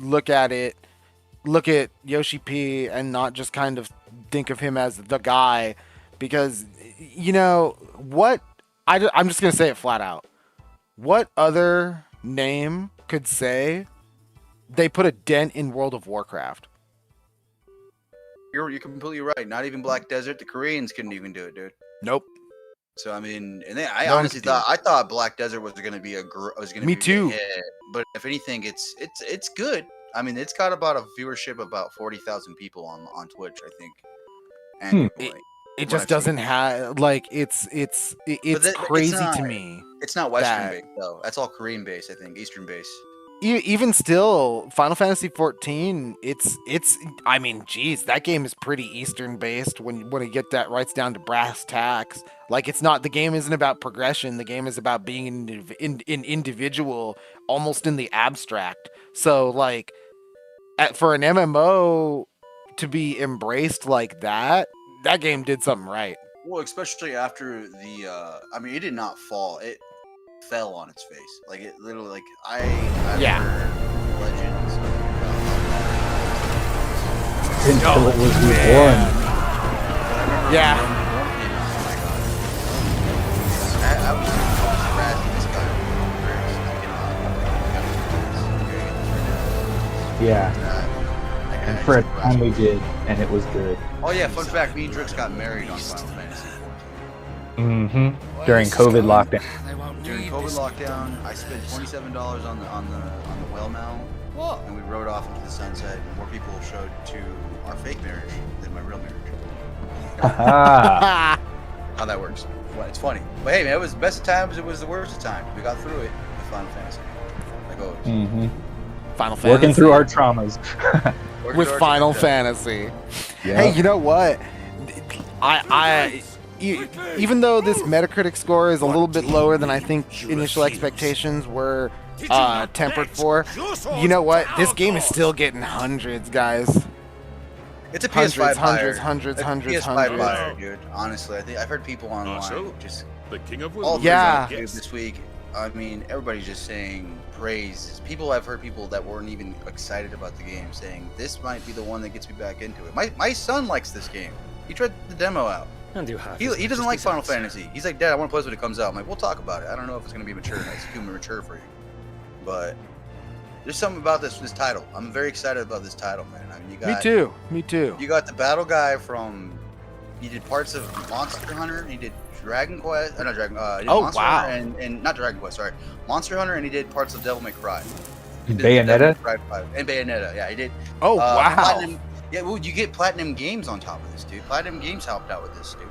look at Yoshi P and not just kind of think of him as the guy, because you know what, I'm just gonna say it flat out. What other name could say they put a dent in World of Warcraft?
You're completely right. Not even Black Desert. The Koreans couldn't even do it, dude.
Nope.
So I mean, and then I
No one
honestly
could do
thought Black Desert was gonna be
Me too.
a hit, but if anything, it's good. I mean, it's got about a viewership of about 40,000 people on Twitch, I think. Annually.
It
What
just
I've
doesn't
seen.
have like it's
it's
crazy
not-
to me.
It's not Western
that-
based though. That's all Korean based, I think. Eastern based.
Even still, Final Fantasy 14, it's I mean, geez, that game is pretty Eastern based when you get that right down to brass tacks. Like, it's not, the game isn't about progression. The game is about being an individual, almost in the abstract. So, like, for an MMO to be embraced like that game did something right.
Well, especially after the I mean, it did not fall. It fell on its face. Like it literally like I've
Yeah.
heard legends about
Until it was reborn.
Yeah.
I was surprised this guy
Yeah. And for a time we did, and it was good.
Oh yeah, fun fact, me and Drix got married on Final Fantasy.
Mm-hmm. During COVID lockdown.
During COVID lockdown, I spent $27 on the well now, and we rode off into the sunset. And more people showed to our fake marriage than my real marriage.
Ah.
How that works? Well, it's funny, but hey, man, it was the best of times. It was the worst of times. We got through it with Final Fantasy, like always.
Mm-hmm.
Final Fantasy.
Working through our traumas.
Working
with
through our
Final
time.
Fantasy.
Yeah.
Hey, you know what? Even though this Metacritic score is a little bit lower than I think initial expectations were tempered for, you know what? This game is still getting hundreds, guys.
It's a PS5
Hundreds,
buyer.
hundreds,
It's a
hundreds,
PS5
hundreds.
buyer, dude. Honestly, I think I've heard people online just
the king of
all
Yeah.
over this week. I mean, everybody's just saying praise. I've heard people that weren't even excited about the game saying this might be the one that gets me back into it. My son likes this game. He tried the demo out. He doesn't like Final Fantasy. He's like, Dad, I want to play this when it comes out. I'm like, we'll talk about it. I don't know if it's gonna be mature enough. It's too mature for you, but there's something about this title. I'm very excited about this title, man. I mean, you got
Me too.
You got the battle guy from. He did parts of Monster Hunter. He did Dragon Quest. Not Dragon. He did
Oh,
Monster
wow.
Hunter and not Dragon Quest. Sorry, Monster Hunter, and he did parts of Devil May Cry. He did
Bayonetta?
Devil May Cry 5 and Bayonetta. Yeah, he did.
Oh, wow.
Platinum, yeah, well, you get Platinum Games on top of this, dude. Platinum Games helped out with this, dude.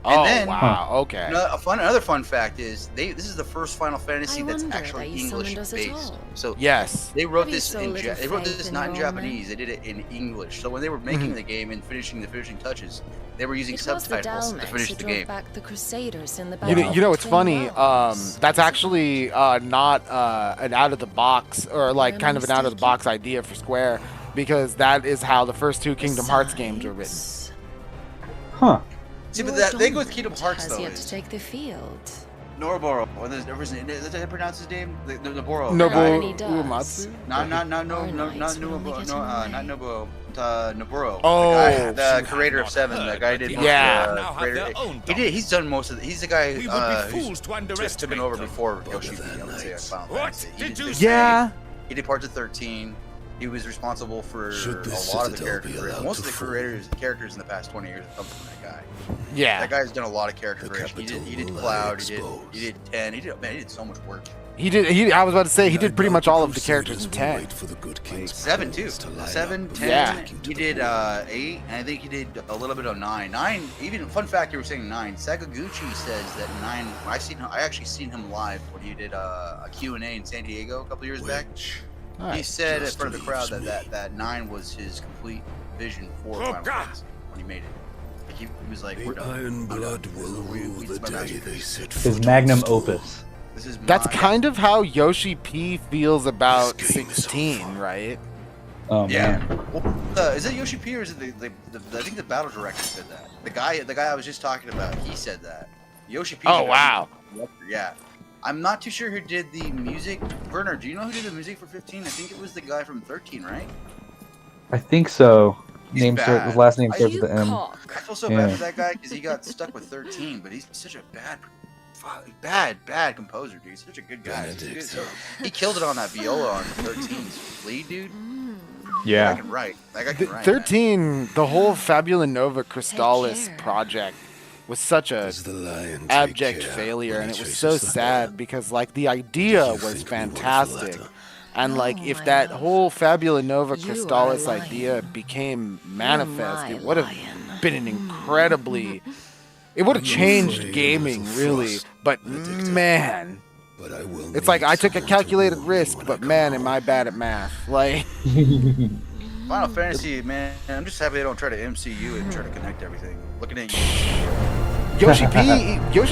Oh,
then-
wow. Okay.
Another fun fact is this is the first Final Fantasy
I
that's
wonder
actually
that you
English
summoned us at
based.
all.
So
Yes.
they wrote
Have you
this
so
in
little
they wrote
faith
this
in
not in
your own
Japanese. They did it in English. So when they were making the game and finishing the finishing touches, they were using
It was the
subtitles to
Daleks
finish
who
the
drove
game.
back the Crusaders in the
You
battle
know what's
between
funny?
realms.
That's actually not an out of the box or like
Am I
kind of an out of the box idea for Square, because that is how the first two Kingdom Hearts games were written.
Besides,
Huh.
See, but
your
that thing with
dominant
Kingdom Hearts
has
though
yet to
is
take the field.
Noroboro. Or is that how you pronounce his name? The Noboro.
Nobu-
Nobu
does.
Uematsu?
Not
Our
Nobuo.
knights will only get in the way.
Not Nobuo. Noburo.
Oh.
the creator of Seven. The guy did.
Yeah.
He's done most of. He's the guy
We would be
who's
fools to
just
underestimate
taken over
them.
before Yoshi. I would say on Final
What
Fantasy.
did you
this
say?
Yeah.
He did parts of 13. He was responsible for
Should
a
this
lot of the
citadel be
characters.
allowed
Most of
to
the
fall?
characters in the past 20 years have come from that guy.
Yeah.
That guy's done a lot of character
The
creation. He
capital
did
will lie
Cloud. He
exposed.
did 10. He did so much work.
He did. I was about to say he
And I
did pretty
doubt
much
the
all of the
Crusaders
characters in
will
10.
wait for the good king's
7 too.
planes to line
7,
up
10.
Yeah.
taking to
He
the
did
war.
8, and I think he did a little bit of 9. 9. Even fun fact, you were saying 9. Sakaguchi says that 9. I actually seen him live when he did a Q&A in San Diego a couple years back.
Which
He
Nice.
said in
Just
front of the crowd
leaves
that 9 was his complete vision for
Oh,
Final
God.
Fantasy when he made it. Like he was like,
the
we're done.
Iron
I'm done.
Blood will rule
It's
the
my
day
masterpiece.
they set
His
foot on
magnum
this door.
opus.
This is
That's
my-
kind of how Yoshi P feels about
This game is
16,
over.
right?
Oh
Yeah.
man.
Well, is it Yoshi P or is it the I think the battle director said that. The guy I was just talking about, he said that. Yoshi P.
Oh, wow.
Yeah. I'm not too sure who did the music. Werner, do you know who did the music for 15? I think it was the guy from 13, right?
I think so.
He's
Name start,
bad.
his last name
I-
starts
You
with the M.
cock.
I feel so
Yeah.
bad for that guy because he got stuck with 13, but he's such a bad composer, dude. He's such a good guy. He's
Benedict.
good. He killed it on that viola on 13's lead, dude. That guy
Yeah.
can write. That guy can write.
13, the whole Fabula Nova Crystallis
care.
project was such a
Does the lion take
abject
care
failure,
when
and
he
it was
chases
so
the
sad
hare?
because like the idea
You
was
think we were the
fantastic,
latter?
and like
No,
if
my
that
love.
whole Fabula Nova
You are
Crystallis
lying.
idea became manifest,
my
it would have
lion.
been an incredibly, it would have
I'm
changed
afraid
gaming
of
really,
frost,
but
Benedict.
man.
But I will
It's like
need
I took a
someone to
calculated
warn me
risk,
when
but
I come
man, am
home.
I bad at math. Like,
Final Fantasy, man. I'm just happy they don't try to MCU and try to connect everything. Looking at you.
Yoshi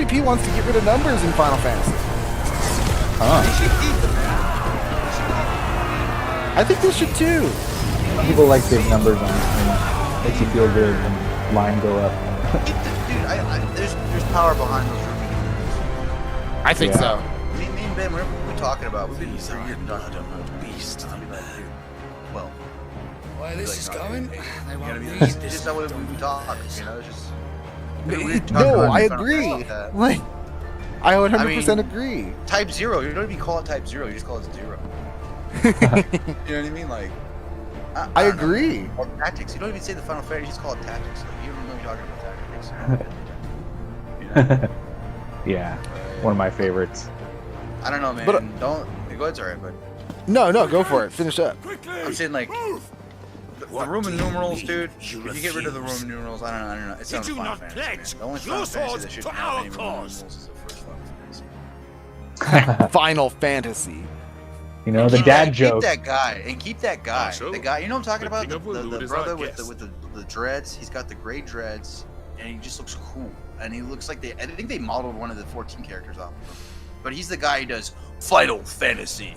P wants to get rid of numbers in Final Fantasy. I think they should too.
Some people like big numbers and makes you feel good when line go up.
Dude, there's power behind those rookie.
I think
Yeah.
so.
Me and Ben, whatever we're talking about, we've been through years talking about
beast.
I mean, like, dude, well,
Why this is
like,
going?
you
They
know what I
won't
mean?
need
It's
this.
just how we talk, you know. It's just we didn't talk
No,
about
I
Final
agree.
Fantasy,
Like, I 100%
I mean-
agree.
Type 0. You don't even call it Type 0. You just call it 0. You know what I mean? Like,
I
don't know.
agree.
Or tactics. You don't even say the Final Fantasy. You just call it tactics. Like, you don't even know you're talking about tactics. You know?
Yeah. One of my favorites.
I don't know, man.
But,
Don't go ahead, sorry, but
No, go for it. Finish up.
I'm saying like the Roman numerals, dude. If you get rid of the Roman numerals, I don't know. It's
Did
not
you
Final
not
Fantasy,
pledge
man. The only
your
Final Fantasy
swords
that should
to
have
our
any Roman
cause?
numerals is the first Final Fantasy.
Final Fantasy.
You know, the
Keep
dad
that,
joke.
Keep that guy and keep that guy.
so,
The guy, you know what I'm talking
the
about?
King of Waloed
The
is our
brother with
guest.
the dreads. He's got the gray dreads, and he just looks cool. And he looks like I think they modeled one of the 14 characters off of him. But he's the guy who does Final Fantasy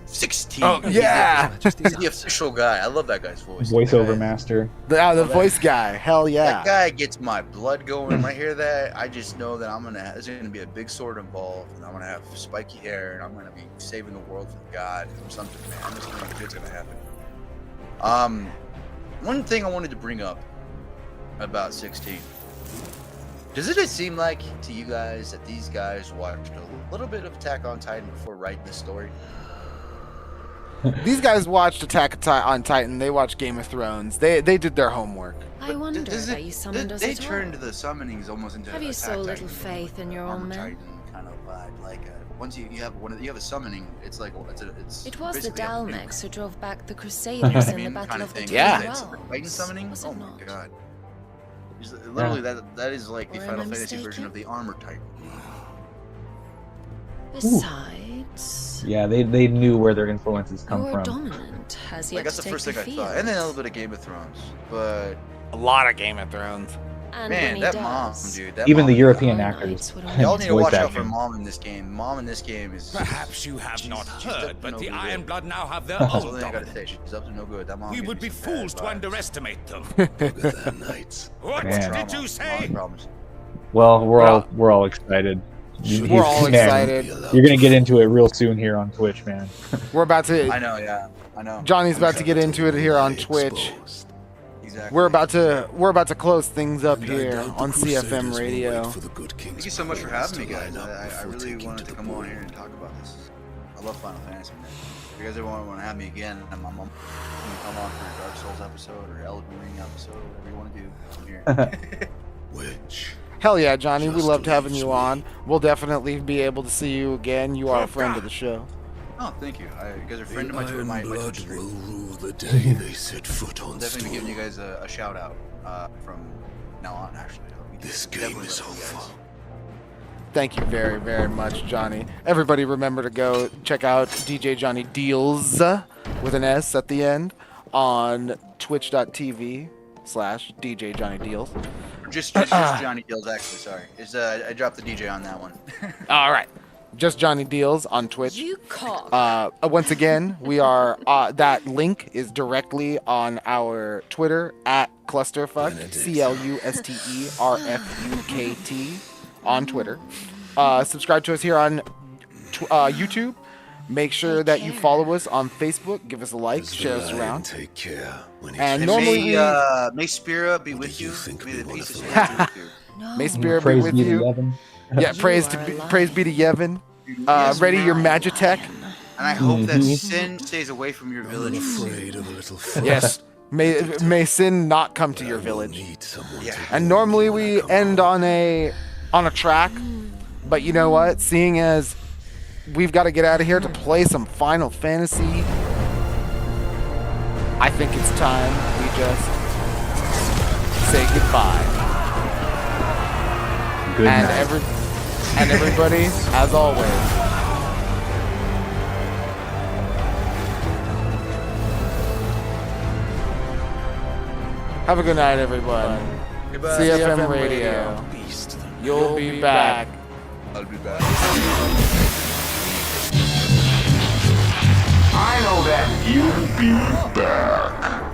16.
Oh, yeah.
He's the official guy. I love that guy's voice.
Voiceover
That guy-
master.
The voice guy. Hell
That
yeah.
guy gets my blood going. When I hear that, I just know that there's gonna be a big sword involved, and I'm gonna have spiky hair, and I'm gonna be saving the world from God or something, man. I'm just gonna it's gonna happen. One thing I wanted to bring up about 16. Does it just seem like to you guys that these guys watched a little bit of Attack on Titan before writing the story?
These guys watched Attack on Titan. They watched Game of Thrones. They did their homework.
I wonder
Does
that you summoned us
they
at all.
turned the summonings almost into
Have you
Attack
so little
Titan,
faith in your
Armor
own men?
Titan kind of vibe. Like once you have a summoning, it's like it's.
It was the
basically a
Dalmex who drove back the Crusaders in the
Titan
Battle
kind
of the
thing.
Two
Yeah.
It's a
Realms.
Titan summoning.
Was
Oh
it
my
not?
god. Literally, that is like the
Or am
Final
I
Fantasy version
mistaken?
of the Armor Titan.
Besides,
Yeah, they knew where their influences come
your
from.
dominant has
Like
yet
that's
to
the
take
first
the
thing I
field.
thought, and then a little bit of Game of Thrones. But
A lot of Game of Thrones.
And when
man,
he
that
does,
mom, dude. That
Even
mom
the
is-
European
all
actors.
knights would
Y'all need to
voice
watch out for
acting.
Mom in this game. Mom in this game is.
Perhaps you have not
she's
heard,
up
but
to
the
no good.
Iron Blood now have their
That's
own
one thing I gotta say.
dominant.
She's up to no good. That mom.
We
gives
would
me
be
some bad
fools to
vibes.
underestimate them.
Look at that, knights.
What
Man.
did you say?
Problems.
Well, we're all excited.
We're all
Man,
excited.
You're gonna get into it real soon here on Twitch, man.
We're about to.
I know, yeah. I know.
Johnny's
I'm
about to
excited.
get into it here on
Lie
Twitch.
exposed.
Exactly.
We're about to close things up
And I
here
doubt the
on
Crusaders
CFM
will
Radio.
wait for the good king's
Thank you so much for
planes
having me,
to
guys.
line up
I
before
really
taking
wanted to
the
come on
war.
here and talk about this. I love Final Fantasy. Man. If you guys ever want to have me again, I'm on for a Dark Souls episode or Elden Ring episode, whatever you want to do. I'm here.
Which?
Hell yeah, Johnny. We
Just
loved having
leaves
you
me.
on. We'll definitely be able to see you again. You are a friend of the show.
Oh, thank you. You guys are a friend of
The
my
Iron
my
Blood
Twitch
will
stream.
rule the day they set foot
I'll
on
definitely be giving you
Storm.
guys a shout out from now on. Actually,
This
Definitely
game is
love you
over.
guys.
Thank you very, very much, Johnny. Everybody remember to go check out DJ Johnny Deals with an S at the end on twitch.tv/DJ Johnny Deals.
Just Johnny Deals, actually. Sorry, I dropped the DJ on that one.
All right. Just Johnny Deals on Twitch.
You cock.
Once again, we are that link is directly on our Twitter at Clusterfuck, CLUSTERFUKT on Twitter. Subscribe to us here on YouTube. Make sure that you follow us on Facebook. Give us a like,
Does the
share us
lion
around.
Take care when he
And
And
normally
may Spira be
What
with
do you
you.
think
May
we
the
wanna
peace of
throw?
Spirit be with you.
No.
May Spirit be
Praise
with
be to
you.
Yevon.
Yeah,
You
praise
are
to
a
praise be to Yevon.
Yes,
Ready your
ma'am.
Magitech.
And I hope that
Mhm.
sin stays away from your
I'm
village.
not afraid of a little fight.
Yes. May sin not come to
But
your
I will
village.
need someone
Yeah.
to
And
hold
normally
me when I
we
come
end
home.
on a track, but you know what? Seeing as we've got to get out of here to play some Final Fantasy, I think it's time we just say goodbye.
Good
and
night.
everybody, as always, have a good night, everyone.
Goodbye.
CFM Radio.
Beast.
You'll be back.
I'll be back.
I know that you'll be back.